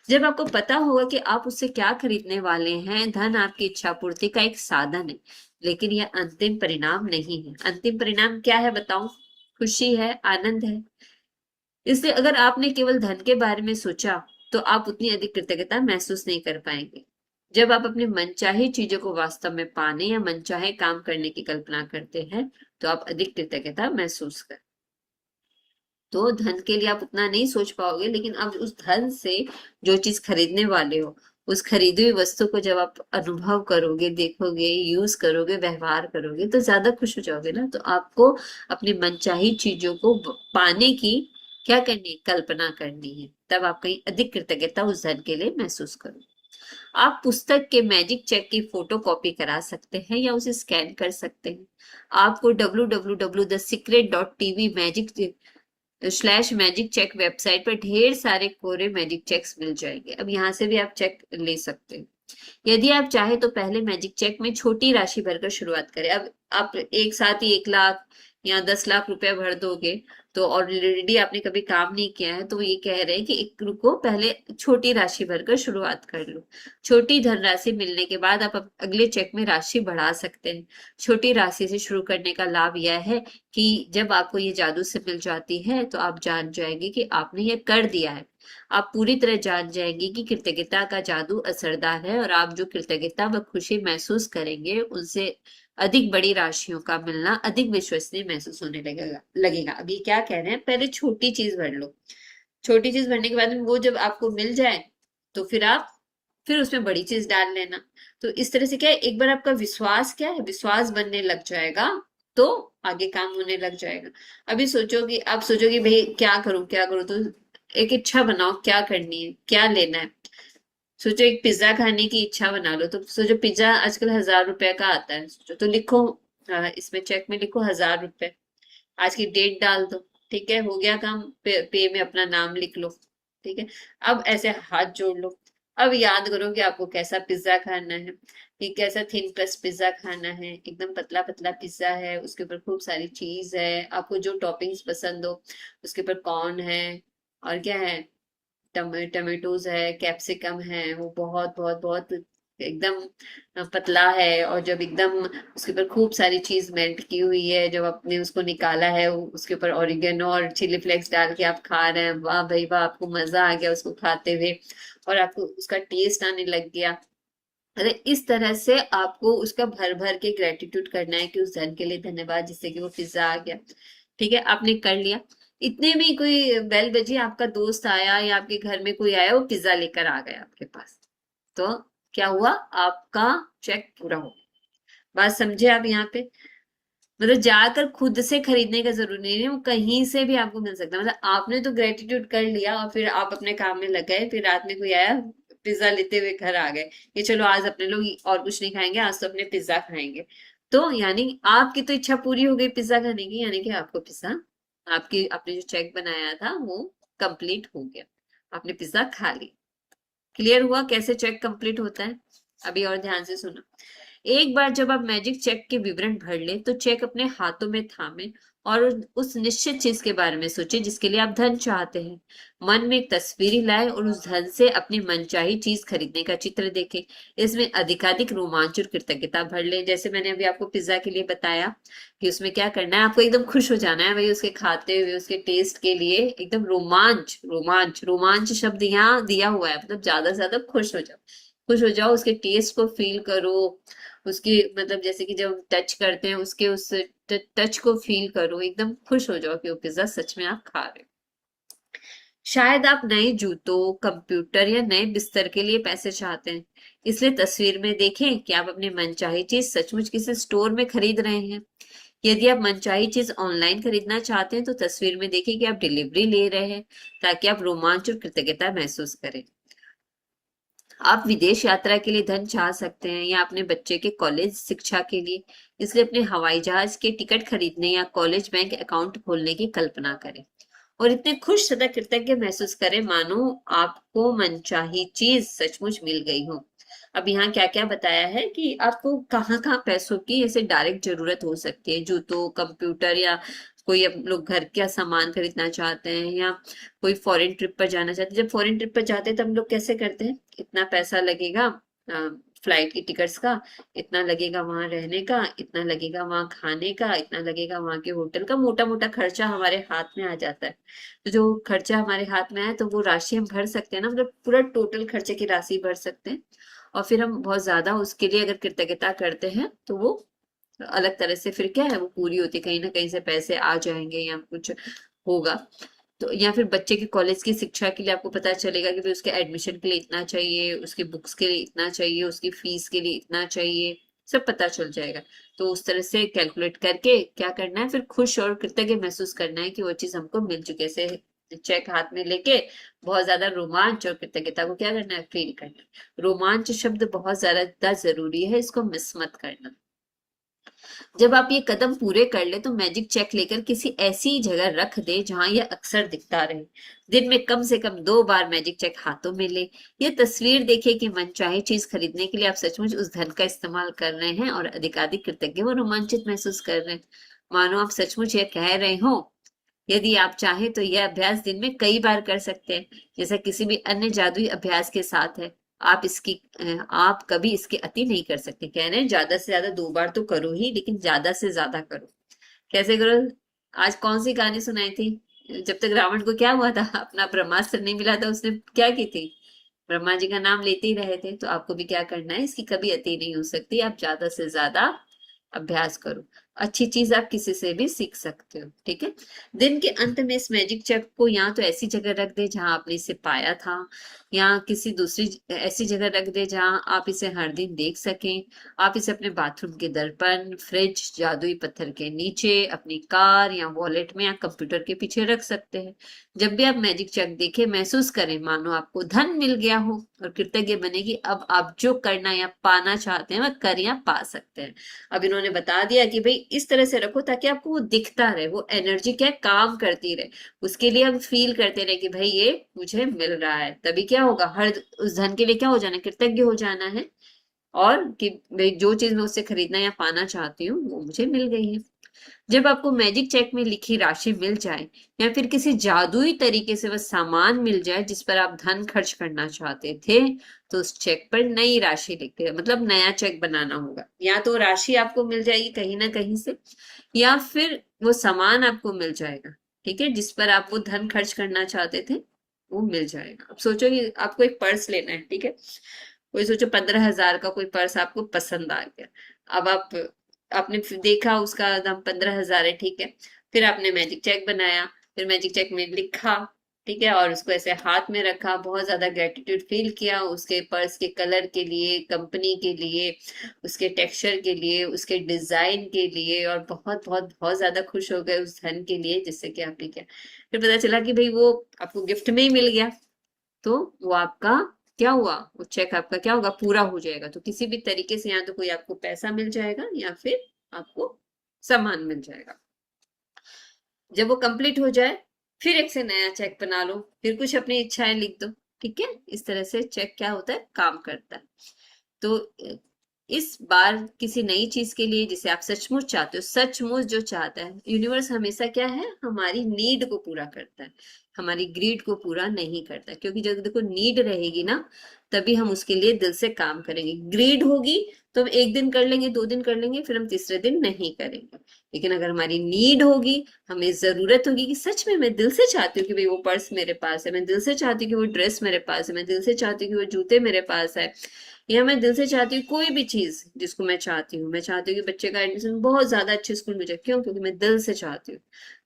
जब आपको पता होगा कि आप उससे क्या खरीदने वाले हैं, धन आपकी इच्छा पूर्ति का एक साधन है, लेकिन यह अंतिम परिणाम नहीं है। अंतिम परिणाम क्या है बताओ? खुशी है, आनंद है। इसलिए अगर आपने केवल धन के बारे में सोचा तो आप उतनी अधिक कृतज्ञता महसूस नहीं कर पाएंगे। जब आप अपने मनचाही चीजों को वास्तव में पाने या मनचाहे काम करने की कल्पना करते हैं तो आप अधिक कृतज्ञता महसूस कर। तो धन के लिए आप उतना नहीं सोच पाओगे, लेकिन आप उस धन से जो चीज खरीदने वाले हो, उस खरीदी हुई वस्तु को जब आप अनुभव करोगे, देखोगे, यूज करोगे, व्यवहार करोगे, तो ज्यादा खुश हो जाओगे ना। तो आपको अपनी मनचाही चीजों को पाने की क्या करनी है? कल्पना करनी है। तब आप कहीं अधिक कृतज्ञता उस धन के लिए महसूस करो। आप पुस्तक के मैजिक चेक की फोटो कॉपी करा सकते हैं या उसे स्कैन कर सकते हैं। आपको www.thesecret.tv मैजिक चेक वेबसाइट पर ढेर सारे कोरे मैजिक चेक्स मिल जाएंगे। अब यहाँ से भी आप चेक ले सकते हैं। यदि आप चाहे तो पहले मैजिक चेक में छोटी राशि भरकर शुरुआत करें। अब आप एक साथ ही 1 लाख या 10 लाख रुपया भर दोगे तो ऑलरेडी आपने कभी काम नहीं किया है, तो वो ये कह रहे हैं कि एक रुको, पहले छोटी राशि भरकर शुरुआत कर लो। छोटी धनराशि मिलने के बाद आप अगले चेक में राशि बढ़ा सकते हैं। छोटी राशि से शुरू करने का लाभ यह है कि जब आपको ये जादू से मिल जाती है तो आप जान जाएंगे कि आपने ये कर दिया है। आप पूरी तरह जान जाएंगे कि कृतज्ञता का जादू असरदार है और आप जो कृतज्ञता व खुशी महसूस करेंगे उनसे अधिक बड़ी राशियों का मिलना अधिक विश्वसनीय महसूस होने लगेगा। अभी क्या कह रहे हैं? पहले छोटी चीज भर लो। छोटी चीज भरने के बाद में वो जब आपको मिल जाए तो फिर उसमें बड़ी चीज डाल लेना। तो इस तरह से क्या है, एक बार आपका विश्वास क्या है, विश्वास बनने लग जाएगा तो आगे काम होने लग जाएगा। अभी सोचोगे, आप सोचोगे भाई क्या करूं क्या करूं, तो एक इच्छा बनाओ, क्या करनी है, क्या लेना है। सोचो एक पिज्जा खाने की इच्छा बना लो, तो सोचो पिज्जा आजकल 1000 रुपए का आता है, सोचो तो लिखो, इसमें चेक में लिखो 1000 रुपए, आज की डेट डाल दो। ठीक है, हो गया काम। पे में अपना नाम लिख लो। ठीक है, अब ऐसे हाथ जोड़ लो। अब याद करो कि आपको कैसा पिज्जा खाना है, कि कैसा थिन क्रस्ट पिज्जा खाना है। एकदम पतला पतला पिज्जा है, उसके ऊपर खूब सारी चीज है, आपको जो टॉपिंग्स पसंद हो उसके ऊपर कॉर्न है और क्या है, टमेटोज है, कैप्सिकम है, वो बहुत बहुत बहुत एकदम पतला है। और जब एकदम उसके ऊपर खूब सारी चीज मेल्ट की हुई है, जब आपने उसको निकाला है, उसके ऊपर ऑरिगेनो और चिली फ्लेक्स डाल के आप खा रहे हैं, वाह भाई वाह, आपको मजा आ गया उसको खाते हुए और आपको उसका टेस्ट आने लग गया। अरे इस तरह से आपको उसका भर भर के ग्रेटिट्यूड करना है कि उस धन के लिए धन्यवाद जिससे कि वो पिज्जा आ गया। ठीक है, आपने कर लिया। इतने में कोई बेल बजी, आपका दोस्त आया या आपके घर में कोई आया, वो पिज्जा लेकर आ गया आपके पास, तो क्या हुआ? आपका चेक पूरा हो गया। बात समझे आप यहाँ पे? मतलब जाकर खुद से खरीदने का जरूरी नहीं है, वो कहीं से भी आपको मिल सकता है। मतलब आपने तो ग्रेटिट्यूड कर लिया और फिर आप अपने काम में लग गए, फिर रात में कोई आया, पिज्जा लेते हुए घर आ गए कि चलो आज अपने लोग और कुछ नहीं खाएंगे, आज तो अपने पिज्जा खाएंगे। तो यानी आपकी तो इच्छा पूरी हो गई पिज्जा खाने की, यानी कि आपको पिज्जा, आपकी आपने जो चेक बनाया था वो कंप्लीट हो गया, आपने पिज्जा खा ली। क्लियर हुआ कैसे चेक कंप्लीट होता है? अभी और ध्यान से सुनो। एक बार जब आप मैजिक चेक के विवरण भर ले तो चेक अपने हाथों में थामे और उस निश्चित चीज के बारे में सोचे जिसके लिए आप धन चाहते हैं। मन में एक तस्वीर लाए और उस धन से अपनी मनचाही चीज खरीदने का चित्र देखें। इसमें अधिकाधिक रोमांच और कृतज्ञता भर ले। जैसे मैंने अभी आपको पिज्जा के लिए बताया कि उसमें क्या करना है, आपको एकदम खुश हो जाना है भाई उसके खाते हुए, उसके टेस्ट के लिए एकदम रोमांच। रोमांच रोमांच शब्द यहाँ दिया हुआ है, मतलब ज्यादा से ज्यादा खुश हो जाओ, खुश हो जाओ, उसके टेस्ट को फील करो, उसकी मतलब जैसे कि जब टच करते हैं उसके उस टच को फील करो, एकदम खुश हो जाओ कि वो पिज्जा सच में आप खा रहे हो। शायद आप नए जूतों, कंप्यूटर या नए बिस्तर के लिए पैसे चाहते हैं, इसलिए तस्वीर में देखें कि आप अपनी मनचाही चीज सचमुच किसी स्टोर में खरीद रहे हैं। यदि आप मनचाही चीज ऑनलाइन खरीदना चाहते हैं तो तस्वीर में देखें कि आप डिलीवरी ले रहे हैं, ताकि आप रोमांच और कृतज्ञता महसूस करें। आप विदेश यात्रा के लिए धन चाह सकते हैं या अपने बच्चे के कॉलेज शिक्षा के लिए, इसलिए अपने हवाई जहाज के टिकट खरीदने या कॉलेज बैंक अकाउंट खोलने की कल्पना करें और इतने खुश तथा कृतज्ञ महसूस करें मानो आपको मनचाही चीज सचमुच मिल गई हो। अब यहाँ क्या क्या बताया है कि आपको कहाँ कहाँ पैसों की ऐसे डायरेक्ट जरूरत हो सकती है, जूतों, कंप्यूटर, या कोई आप लोग घर का सामान खरीदना चाहते हैं, या कोई फॉरेन ट्रिप पर जाना चाहते हैं। जब फॉरेन ट्रिप पर जाते हैं तब हम लोग कैसे करते हैं, इतना पैसा लगेगा फ्लाइट की टिकट्स का, इतना लगेगा वहां रहने का, इतना लगेगा वहां खाने का, इतना लगेगा वहां के होटल का, मोटा मोटा खर्चा हमारे हाथ में आ जाता है। तो जो खर्चा हमारे हाथ में आए तो वो राशि हम भर सकते हैं ना, मतलब पूरा टोटल खर्चे की राशि भर सकते हैं। और फिर हम बहुत ज्यादा उसके लिए अगर कृतज्ञता करते हैं तो वो अलग तरह से फिर क्या है वो पूरी होती है, कहीं ना कहीं से पैसे आ जाएंगे या कुछ होगा। तो या फिर बच्चे की कॉलेज की शिक्षा के लिए आपको पता चलेगा कि भाई उसके एडमिशन के लिए इतना चाहिए, उसकी बुक्स के लिए इतना चाहिए, उसकी फीस के लिए इतना चाहिए, सब पता चल जाएगा। तो उस तरह से कैलकुलेट करके क्या करना है, फिर खुश और कृतज्ञ महसूस करना है कि वो चीज हमको मिल चुकी है। ऐसे चेक हाथ में लेके बहुत ज्यादा रोमांच और कृतज्ञता को क्या करना है, फील करना है। रोमांच शब्द बहुत ज्यादा जरूरी है, इसको मिस मत करना। जब आप ये कदम पूरे कर ले तो मैजिक चेक लेकर किसी ऐसी जगह रख दे जहां यह अक्सर दिखता रहे। दिन में कम से कम 2 बार मैजिक चेक हाथों में ले। यह तस्वीर देखे कि मनचाही चीज खरीदने के लिए आप सचमुच उस धन का इस्तेमाल कर रहे हैं और अधिकाधिक कृतज्ञ व रोमांचित महसूस कर रहे हैं, मानो आप सचमुच यह कह रहे हो। यदि आप चाहें तो यह अभ्यास दिन में कई बार कर सकते हैं, जैसा किसी भी अन्य जादुई अभ्यास के साथ है। आप कभी इसके अति नहीं कर सकते। कह रहे हैं ज्यादा से ज्यादा 2 बार तो करो ही, लेकिन ज्यादा से ज्यादा करो। कैसे करो? आज कौन सी कहानी सुनाई थी? जब तक रावण को क्या हुआ था, अपना ब्रह्मास्त्र नहीं मिला था, उसने क्या की थी, ब्रह्मा जी का नाम लेते ही रहे थे। तो आपको भी क्या करना है, इसकी कभी अति नहीं हो सकती। आप ज्यादा से ज्यादा अभ्यास करो, अच्छी चीज आप किसी से भी सीख सकते हो। ठीक है। दिन के अंत में इस मैजिक चेक को या तो ऐसी जगह रख दे जहां आपने इसे पाया था, या किसी दूसरी ऐसी जगह रख दे जहां आप इसे हर दिन देख सकें। आप इसे अपने बाथरूम के दर्पण, फ्रिज, जादुई पत्थर के नीचे, अपनी कार या वॉलेट में या कंप्यूटर के पीछे रख सकते हैं। जब भी आप मैजिक चेक देखें महसूस करें मानो आपको धन मिल गया हो और कृतज्ञ बने कि अब आप जो करना या पाना चाहते हैं वह कर या पा सकते हैं। अब इन्होंने बता दिया कि भाई इस तरह से रखो ताकि आपको वो दिखता रहे, वो एनर्जी क्या है, काम करती रहे। उसके लिए हम फील करते रहे कि भाई ये मुझे मिल रहा है, तभी क्या होगा, हर उस धन के लिए क्या हो जाना है, कृतज्ञ हो जाना है। और कि भाई जो चीज मैं उससे खरीदना या पाना चाहती हूँ वो मुझे मिल गई है। जब आपको मैजिक चेक में लिखी राशि मिल जाए या फिर किसी जादुई तरीके से वह सामान मिल जाए जिस पर आप धन खर्च करना चाहते थे, तो उस चेक पर नई राशि लिख दे, मतलब नया चेक बनाना होगा। या तो राशि आपको मिल जाएगी कहीं ना कहीं से, या फिर वो सामान आपको मिल जाएगा, ठीक है, जिस पर आप वो धन खर्च करना चाहते थे वो मिल जाएगा। अब सोचो कि आपको एक पर्स लेना है, ठीक है, कोई सोचो 15,000 का कोई पर्स आपको पसंद आ गया। अब आपने देखा उसका दाम 15,000 है, ठीक है। फिर आपने मैजिक चेक बनाया, फिर मैजिक चेक में लिखा, ठीक है, और उसको ऐसे हाथ में रखा, बहुत ज्यादा ग्रेटिट्यूड फील किया उसके पर्स के कलर के लिए, कंपनी के लिए, उसके टेक्सचर के लिए, उसके डिजाइन के लिए, और बहुत बहुत बहुत ज्यादा खुश हो गए उस धन के लिए जिससे कि आपने किया। फिर पता चला कि भाई वो आपको गिफ्ट में ही मिल गया, तो वो आपका क्या हुआ, वो चेक आपका क्या होगा, पूरा हो जाएगा। तो किसी भी तरीके से या तो कोई आपको पैसा मिल जाएगा या फिर आपको सामान मिल जाएगा। जब वो कंप्लीट हो जाए फिर एक से नया चेक बना लो, फिर कुछ अपनी इच्छाएं लिख दो। ठीक है, इस तरह से चेक क्या होता है, काम करता है। तो इस बार किसी नई चीज के लिए जिसे आप सचमुच चाहते हो, सचमुच जो चाहता है यूनिवर्स हमेशा क्या है, हमारी नीड को पूरा करता है, हमारी ग्रीड को पूरा नहीं करता। क्योंकि जब देखो नीड रहेगी ना तभी हम उसके लिए दिल से काम करेंगे। ग्रीड होगी तो हम एक दिन कर लेंगे, 2 दिन कर लेंगे, फिर हम तीसरे दिन नहीं करेंगे। लेकिन अगर हमारी नीड होगी, हमें जरूरत होगी कि सच में मैं दिल से चाहती हूँ कि भाई वो पर्स मेरे पास है, मैं दिल से चाहती हूँ कि वो ड्रेस मेरे पास है, मैं दिल से चाहती हूँ कि वो जूते मेरे पास है, या मैं दिल से चाहती हूँ कोई भी चीज जिसको मैं चाहती हूँ, मैं चाहती हूँ कि बच्चे का एडमिशन बहुत ज्यादा अच्छे स्कूल में जाए, क्यों, क्योंकि मैं दिल से चाहती हूँ।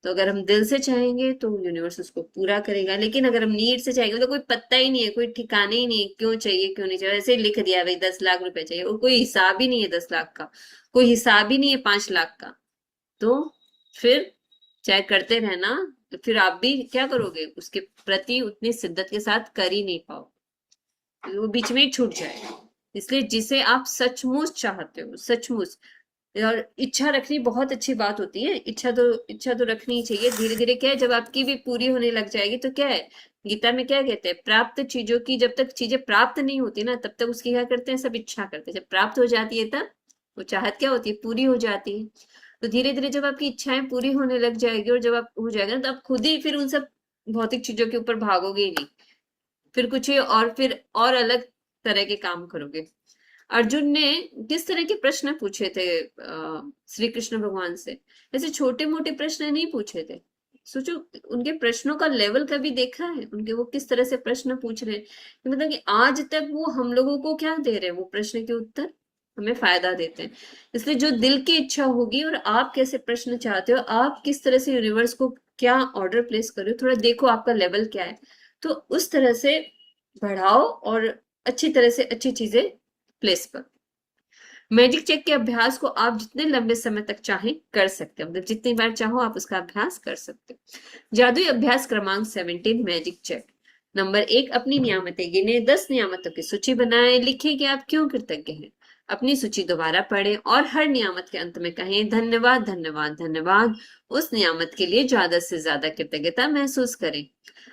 तो अगर हम दिल से चाहेंगे तो यूनिवर्स उसको पूरा करेगा। लेकिन अगर हम नीड से चाहेंगे तो कोई पत्ता ही नहीं है, कोई ठिकाने ही नहीं है, क्यों चाहिए क्यों नहीं चाहिए, ऐसे ही लिख दिया भाई 10 लाख रुपए चाहिए, और कोई हिसाब ही नहीं है 10 लाख का, कोई हिसाब ही नहीं है 5 लाख का। तो फिर चाहे करते रहना, तो फिर आप भी क्या करोगे, उसके प्रति उतनी शिद्दत के साथ कर ही नहीं पाओ। वो बीच में ही छूट जाएगा। इसलिए जिसे आप सचमुच चाहते हो, सचमुच, और इच्छा रखनी बहुत अच्छी बात होती है। इच्छा तो रखनी ही चाहिए। धीरे धीरे क्या है, जब आपकी भी पूरी होने लग जाएगी तो क्या है, गीता में क्या कहते हैं, प्राप्त चीजों की, जब तक चीजें प्राप्त नहीं होती ना तब तक उसकी क्या करते हैं, सब इच्छा करते हैं। जब प्राप्त हो जाती है तब वो चाहत क्या होती है, पूरी हो जाती है। तो धीरे धीरे जब आपकी इच्छाएं पूरी होने लग जाएगी और जब आप हो जाएगा ना, तो आप खुद ही फिर उन सब भौतिक चीजों के ऊपर भागोगे ही नहीं। फिर कुछ ही और, फिर और अलग तरह के काम करोगे। अर्जुन ने किस तरह के प्रश्न पूछे थे श्री कृष्ण भगवान से? ऐसे छोटे मोटे प्रश्न नहीं पूछे थे। सोचो, उनके प्रश्नों का लेवल कभी देखा है उनके, वो किस तरह से प्रश्न पूछ रहे हैं? मतलब कि आज तक वो हम लोगों को क्या दे रहे हैं, वो प्रश्न के उत्तर हमें फायदा देते हैं। इसलिए जो दिल की इच्छा होगी और आप कैसे प्रश्न चाहते हो, आप किस तरह से यूनिवर्स को क्या ऑर्डर प्लेस कर रहे हो, थोड़ा देखो आपका लेवल क्या है, तो उस तरह से बढ़ाओ और अच्छी तरह से अच्छी चीजें प्लेस पर। मैजिक चेक के अभ्यास को आप जितने लंबे समय तक चाहें कर सकते हो, मतलब जितनी बार चाहो आप उसका अभ्यास कर सकते हो। जादुई अभ्यास क्रमांक 17, मैजिक चेक। नंबर 1, अपनी नियामतें गिने। 10 नियामतों की सूची बनाएं। लिखें कि आप क्यों कृतज्ञ हैं। अपनी सूची दोबारा पढ़ें और हर नियामत के अंत में कहें, धन्यवाद धन्यवाद धन्यवाद। उस नियामत के लिए ज्यादा से ज्यादा कृतज्ञता महसूस करें।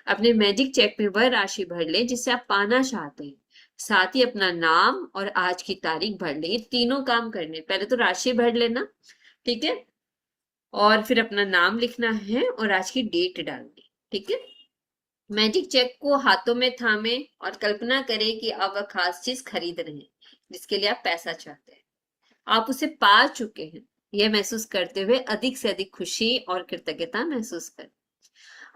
अपने मैजिक चेक में वह राशि भर लें जिसे आप पाना चाहते हैं। साथ ही अपना नाम और आज की तारीख भर ले। ये तीनों काम करने, पहले तो राशि भर लेना, ठीक है, और फिर अपना नाम लिखना है और आज की डेट डालनी, ठीक है। मैजिक चेक को हाथों में थामे और कल्पना करें कि आप वह खास चीज खरीद रहे हैं जिसके लिए आप पैसा चाहते हैं। आप उसे पा चुके हैं, यह महसूस करते हुए अधिक से अधिक खुशी और कृतज्ञता महसूस करें।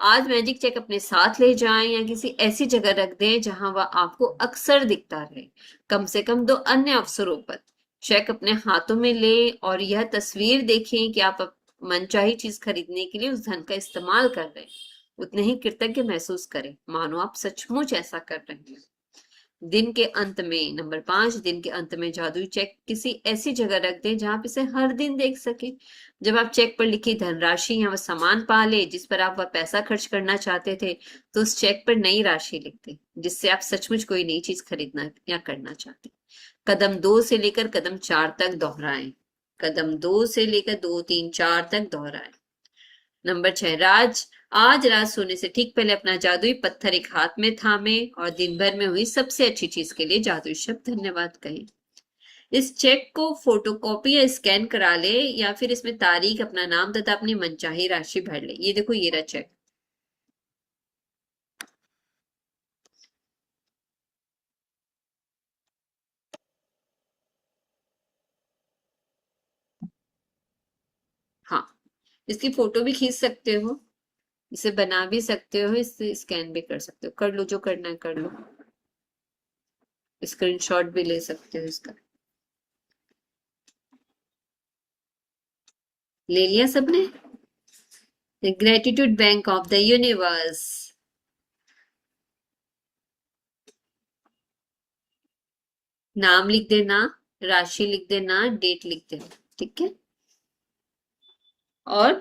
आज मैजिक चेक अपने साथ ले जाएं या किसी ऐसी जगह रख दें जहां वह आपको अक्सर दिखता रहे, कम से कम 2 अन्य अवसरों पर। चेक अपने हाथों में लें और यह तस्वीर देखें कि आप मनचाही चीज खरीदने के लिए उस धन का इस्तेमाल कर रहे हैं। उतने ही कृतज्ञ महसूस करें, मानो आप सचमुच ऐसा कर रहे हैं। दिन के अंत में, नंबर 5, दिन के अंत में जादुई चेक किसी ऐसी जगह रख दें जहां आप इसे हर दिन देख सकें। जब आप चेक पर लिखी धनराशि या वह सामान पा ले जिस पर आप वह पैसा खर्च करना चाहते थे, तो उस चेक पर नई राशि लिख दें जिससे आप सचमुच कोई नई चीज खरीदना या करना चाहते हैं। कदम 2 से लेकर कदम 4 तक दोहराएं। कदम 2 से लेकर 2, 3, 4 तक दोहराएं। नंबर 6, आज रात सोने से ठीक पहले अपना जादुई पत्थर एक हाथ में थामे और दिन भर में हुई सबसे अच्छी चीज के लिए जादुई शब्द धन्यवाद कहें। इस चेक को फोटोकॉपी या स्कैन करा ले या फिर इसमें तारीख, अपना नाम तथा अपनी मनचाही राशि भर ले। ये देखो, ये रहा चेक। हाँ, इसकी फोटो भी खींच सकते हो, इसे बना भी सकते हो, इससे स्कैन भी कर सकते हो। कर लो, जो करना है कर लो। स्क्रीनशॉट भी ले सकते हो इसका। ले लिया सबने? Gratitude bank of the universe. नाम लिख देना, राशि लिख देना, डेट लिख देना, ठीक है। और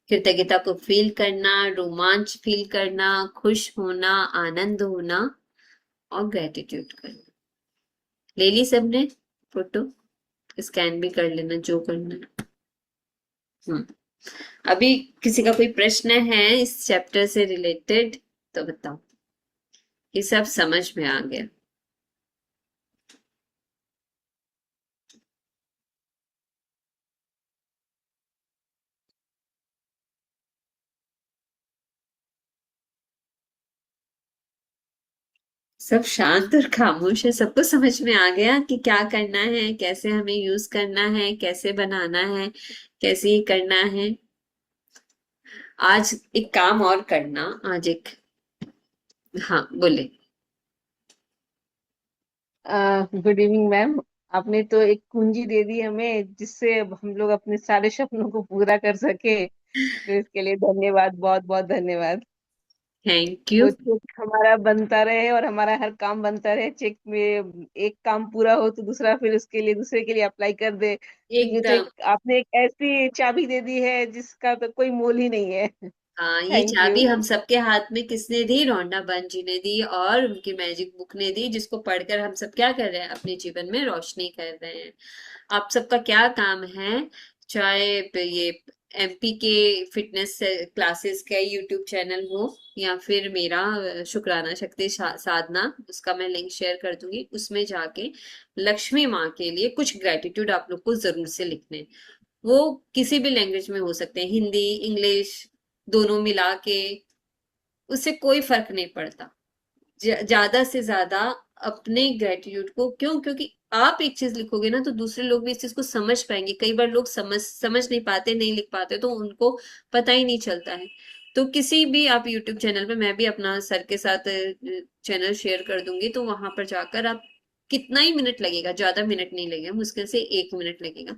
कृतज्ञता को फील करना, रोमांच फील करना, खुश होना, आनंद होना और ग्रेटिट्यूड करना। ले ली सबने फोटो? स्कैन भी कर लेना, जो करना है। अभी किसी का कोई प्रश्न है इस चैप्टर से रिलेटेड तो बताओ। ये सब समझ में आ गया? सब शांत और खामोश है, सबको समझ में आ गया कि क्या करना है, कैसे हमें यूज करना है, कैसे बनाना है, कैसे ये करना है। आज एक काम और करना, आज एक, हाँ बोले। Good evening ma'am. आपने तो एक कुंजी दे दी हमें जिससे अब हम लोग अपने सारे सपनों को पूरा कर सके, तो इसके लिए धन्यवाद, बहुत बहुत धन्यवाद। Thank you. वो चेक हमारा बनता रहे और हमारा हर काम बनता रहे, चेक में एक काम पूरा हो तो दूसरा फिर उसके लिए दूसरे के लिए अप्लाई कर दे। तो ये तो एकदम। एक आपने एक ऐसी चाबी दे दी है जिसका तो कोई मोल ही नहीं है। हाँ, ये थैंक यू। चाबी हम सबके हाथ में किसने दी? रोंडा बहन जी ने दी और उनकी मैजिक बुक ने दी, जिसको पढ़कर हम सब क्या कर रहे हैं? अपने जीवन में रोशनी कर रहे हैं। आप सबका क्या काम है? चाहे ये एमपी के फिटनेस क्लासेस का यूट्यूब चैनल हो या फिर मेरा शुक्राना शक्ति साधना, उसका मैं लिंक शेयर कर दूंगी, उसमें जाके लक्ष्मी माँ के लिए कुछ ग्रेटिट्यूड आप लोग को जरूर से लिखने। वो किसी भी लैंग्वेज में हो सकते हैं, हिंदी, इंग्लिश, दोनों मिला के, उससे कोई फर्क नहीं पड़ता। ज्यादा से ज्यादा अपने ग्रेटिट्यूड को, क्यों? क्योंकि आप एक चीज लिखोगे ना तो दूसरे लोग भी इस चीज को समझ पाएंगे। कई बार लोग समझ नहीं पाते, नहीं लिख पाते, तो उनको पता ही नहीं चलता है। तो किसी भी आप यूट्यूब चैनल पे, मैं भी अपना सर के साथ चैनल शेयर कर दूंगी, तो वहां पर जाकर आप, कितना ही मिनट लगेगा, ज्यादा मिनट नहीं लगेगा, मुश्किल से 1 मिनट लगेगा,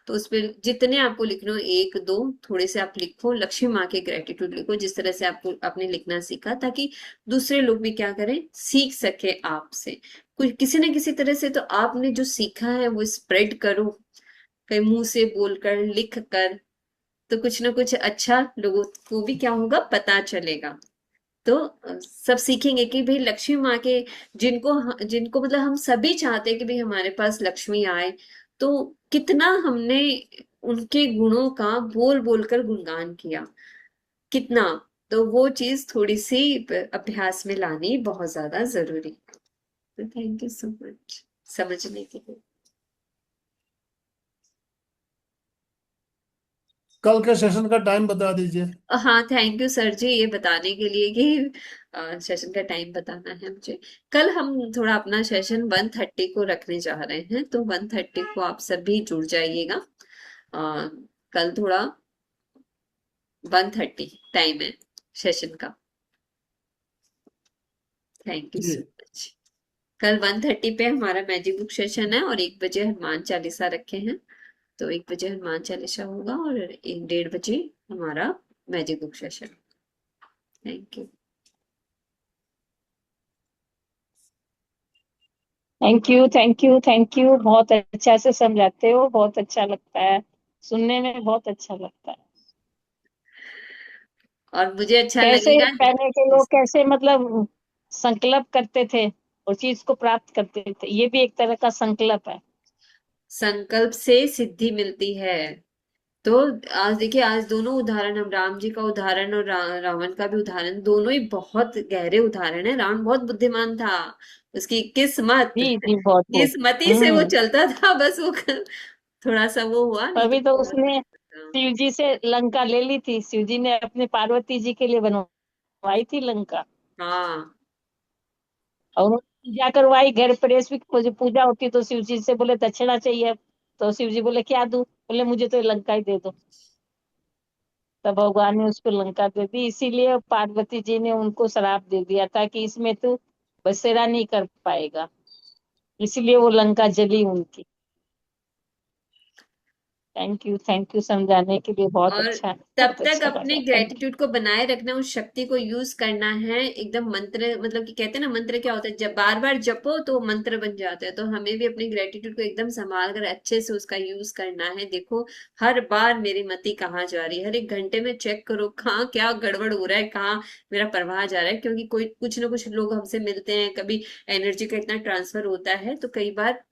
तो उस पर जितने आपको लिखने हो, एक दो थोड़े से आप लिखो, लक्ष्मी माँ के ग्रेटिट्यूड लिखो, जिस तरह से आपको आपने लिखना सीखा, ताकि दूसरे लोग भी क्या करें? सीख सके आपसे। कुछ किसी न किसी तरह से तो आपने जो सीखा है वो स्प्रेड करो, कहीं मुंह से बोलकर, लिख कर, तो कुछ ना कुछ अच्छा लोगों को भी क्या होगा? पता चलेगा। तो सब सीखेंगे कि भाई लक्ष्मी माँ के, जिनको जिनको मतलब हम सभी चाहते हैं कि भाई हमारे पास लक्ष्मी आए, तो कितना हमने उनके गुणों का बोल बोल कर गुणगान किया, कितना। तो वो चीज थोड़ी सी अभ्यास में लानी बहुत ज्यादा जरूरी है। तो थैंक यू सो मच समझने के लिए। कल के सेशन का टाइम बता दीजिए। हाँ, थैंक यू सर जी, ये बताने के लिए कि सेशन का टाइम बताना है मुझे। कल हम थोड़ा अपना सेशन 1:30 को रखने जा रहे हैं, तो 1:30 को आप सभी जुड़ जाइएगा। कल थोड़ा 1:30 टाइम है सेशन का। Thank you ji. So much. कल 1:30 पे हमारा मैजिक बुक सेशन है, और 1 बजे हनुमान चालीसा रखे हैं, तो 1 बजे हनुमान चालीसा होगा, और 1:30 बजे हमारा magic book session. Thank you. Thank you, thank you, thank you. बहुत अच्छा से समझाते हो, बहुत अच्छा लगता है, सुनने में बहुत अच्छा लगता है। और मुझे अच्छा कैसे लगेगा। पहले के लोग कैसे मतलब संकल्प करते थे और चीज को प्राप्त करते थे, ये भी एक तरह का संकल्प है। संकल्प से सिद्धि मिलती है। तो आज देखिए, आज दोनों उदाहरण, हम राम जी का उदाहरण और रावण का भी उदाहरण, दोनों ही बहुत गहरे उदाहरण है। रावण बहुत बुद्धिमान था, उसकी किस्मत, जी जी, बहुत बहुत। किस्मती से वो हम्म। चलता था, बस वो थोड़ा सा वो हुआ, नहीं तो तभी तो बहुत उसने अच्छा था। शिव जी से लंका ले ली थी, शिव जी ने अपने पार्वती जी के लिए बनवाई थी लंका। हाँ, और उन्होंने पूजा करवाई, घर प्रवेश भी पूजा होती तो शिव जी से बोले दक्षिणा चाहिए, तो शिव जी बोले क्या दूं, बोले मुझे तो लंका ही दे दो। तब भगवान ने उसको लंका दे दी, इसीलिए पार्वती जी ने उनको श्राप दे दिया था कि इसमें तू बसेरा नहीं कर पाएगा, इसलिए वो लंका जली उनकी। थैंक यू समझाने के लिए, और तब बहुत तक अच्छा अपने लगा, थैंक यू। ग्रेटिट्यूड को बनाए रखना, उस शक्ति को यूज करना है एकदम। मंत्र, मतलब कि कहते हैं ना, मंत्र क्या होता है? जब बार बार जपो तो वो मंत्र बन जाता है। तो हमें भी अपने ग्रेटिट्यूड को एकदम संभाल कर अच्छे से उसका यूज करना है। देखो, हर बार मेरी मति कहाँ जा रही है, हर एक घंटे में चेक करो कहाँ क्या गड़बड़ हो रहा है, कहाँ मेरा प्रवाह जा रहा है। क्योंकि कोई कुछ ना कुछ लोग हमसे मिलते हैं, कभी एनर्जी का इतना ट्रांसफर होता है, तो कई बार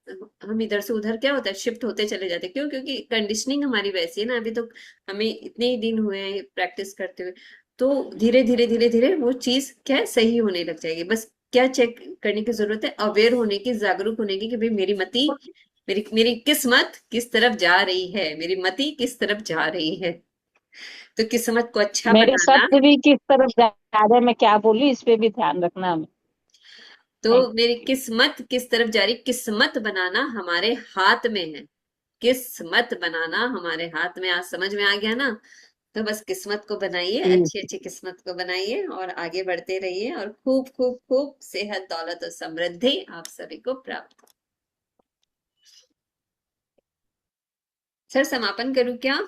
हम इधर से उधर क्या होता है, शिफ्ट होते चले जाते हैं। क्यों? क्योंकि कंडीशनिंग हमारी वैसी है ना, अभी तो हमें इतने ही दिन हुए हैं प्रैक्टिस करते हुए। तो धीरे धीरे धीरे धीरे वो चीज क्या है, सही होने लग जाएगी। बस क्या चेक करने की जरूरत है? अवेयर होने की, जागरूक होने की, कि भाई मेरी मति, मेरी मेरी किस्मत किस तरफ जा रही है, मेरी मति किस तरफ जा रही है। तो किस्मत को अच्छा मेरे बनाना, शब्द भी किस तरफ जा रहे हैं, मैं क्या बोली इस पे भी ध्यान रखना हमें। तो थैंक मेरी किस्मत किस तरफ जा रही, किस्मत बनाना हमारे हाथ में है। किस्मत बनाना हमारे हाथ में, आज समझ में आ गया ना? तो बस किस्मत को बनाइए, यू। अच्छी अच्छी किस्मत को बनाइए, और आगे बढ़ते रहिए, और खूब खूब खूब सेहत, दौलत और समृद्धि आप सभी को प्राप्त हो। सर, समापन करूं क्या?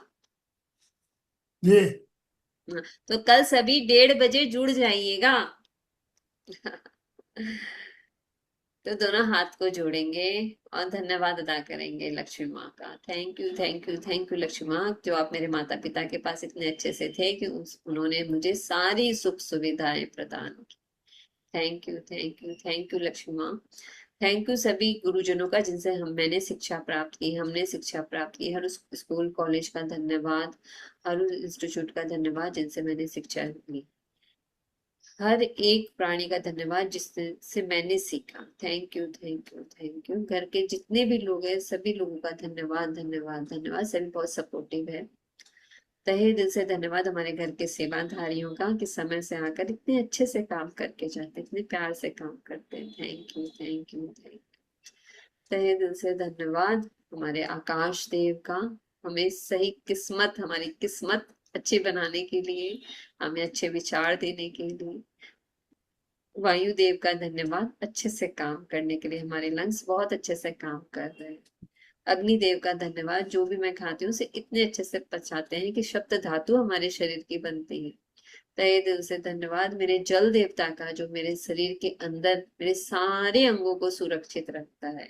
जी। हाँ, तो कल सभी 1:30 बजे जुड़ जाइएगा। तो दोनों हाथ को जोड़ेंगे और धन्यवाद अदा करेंगे लक्ष्मी माँ का। Thank you thank you thank you Lakshmi माँ, जो आप मेरे माता पिता के पास इतने अच्छे से थे कि उन्होंने मुझे सारी सुख सुविधाएं प्रदान की। Thank you thank you thank you Lakshmi माँ। थैंक यू सभी गुरुजनों का जिनसे मैंने शिक्षा प्राप्त की, हमने शिक्षा प्राप्त की। हर उस स्कूल कॉलेज का धन्यवाद, हर उस इंस्टीट्यूट का धन्यवाद जिनसे मैंने शिक्षा ली। हर एक प्राणी का धन्यवाद जिससे मैंने सीखा। Thank you thank you thank you. घर के जितने भी लोग हैं सभी लोगों का धन्यवाद धन्यवाद धन्यवाद। सभी बहुत सपोर्टिव है। तहे दिल से धन्यवाद हमारे घर के सेवाधारियों का कि समय से आकर इतने अच्छे से काम करके जाते, इतने प्यार से काम करते हैं। Thank you thank you thank you. तहे दिल से धन्यवाद हमारे आकाश देव का, हमें सही किस्मत, हमारी किस्मत अच्छी बनाने के लिए, हमें अच्छे विचार देने के लिए। वायु देव का धन्यवाद अच्छे से काम करने के लिए, हमारे लंग्स बहुत अच्छे से काम कर रहे हैं। अग्निदेव का धन्यवाद, जो भी मैं खाती हूँ उसे इतने अच्छे से पचाते हैं कि सप्त धातु हमारे शरीर की बनती है। तहे दिल से धन्यवाद मेरे जल देवता का, जो मेरे शरीर के अंदर मेरे सारे अंगों को सुरक्षित रखता है,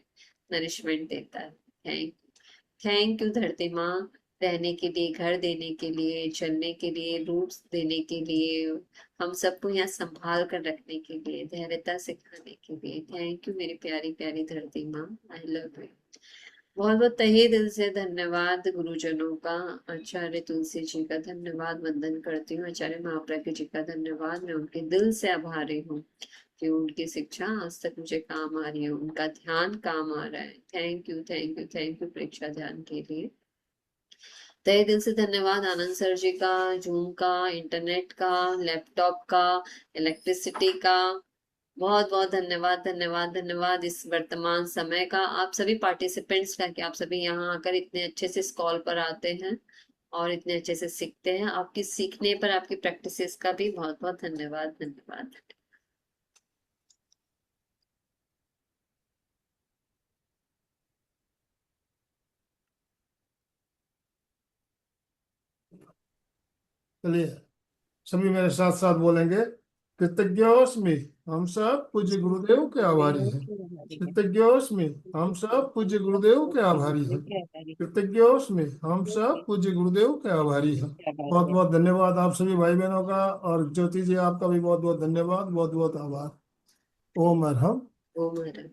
नरिशमेंट देता है। थैंक यू धरती माँ, रहने के लिए, घर देने के लिए, चलने के लिए, रूट्स देने के लिए, हम सबको यहाँ संभाल कर रखने के लिए, धैर्यता सिखाने के लिए। थैंक यू मेरी प्यारी प्यारी धरती माँ, आई लव यू। बहुत बहुत तहे दिल से धन्यवाद गुरुजनों का। आचार्य तुलसी जी का धन्यवाद वंदन करती हूँ, आचार्य महाप्रज्ञ जी का धन्यवाद। मैं उनके दिल से आभारी हूँ कि उनकी शिक्षा आज तक मुझे काम आ रही है, उनका ध्यान काम आ रहा है। Thank you thank you thank you परीक्षा ध्यान के लिए। तहे दिल से धन्यवाद आनंद सर जी का, जूम का, इंटरनेट का, लैपटॉप का, इलेक्ट्रिसिटी का। बहुत बहुत धन्यवाद धन्यवाद धन्यवाद इस वर्तमान समय का, आप सभी पार्टिसिपेंट्स का, कि आप सभी यहाँ आकर इतने अच्छे से इस कॉल पर आते हैं और इतने अच्छे से सीखते हैं। आपकी सीखने पर, आपकी प्रैक्टिसेस का भी बहुत बहुत धन्यवाद धन्यवाद। चलिए सभी मेरे साथ साथ बोलेंगे, कृतज्ञोस्मि हम सब पूज्य गुरुदेव के आभारी हैं। कृतज्ञोस्मि हम सब पूज्य गुरुदेव के आभारी हैं। कृतज्ञोस्मि हम सब पूज्य गुरुदेव के आभारी हैं। बहुत बहुत धन्यवाद आप सभी भाई बहनों का, और ज्योति जी आपका भी बहुत बहुत धन्यवाद, बहुत बहुत आभार। ओम अरहम। ओम हर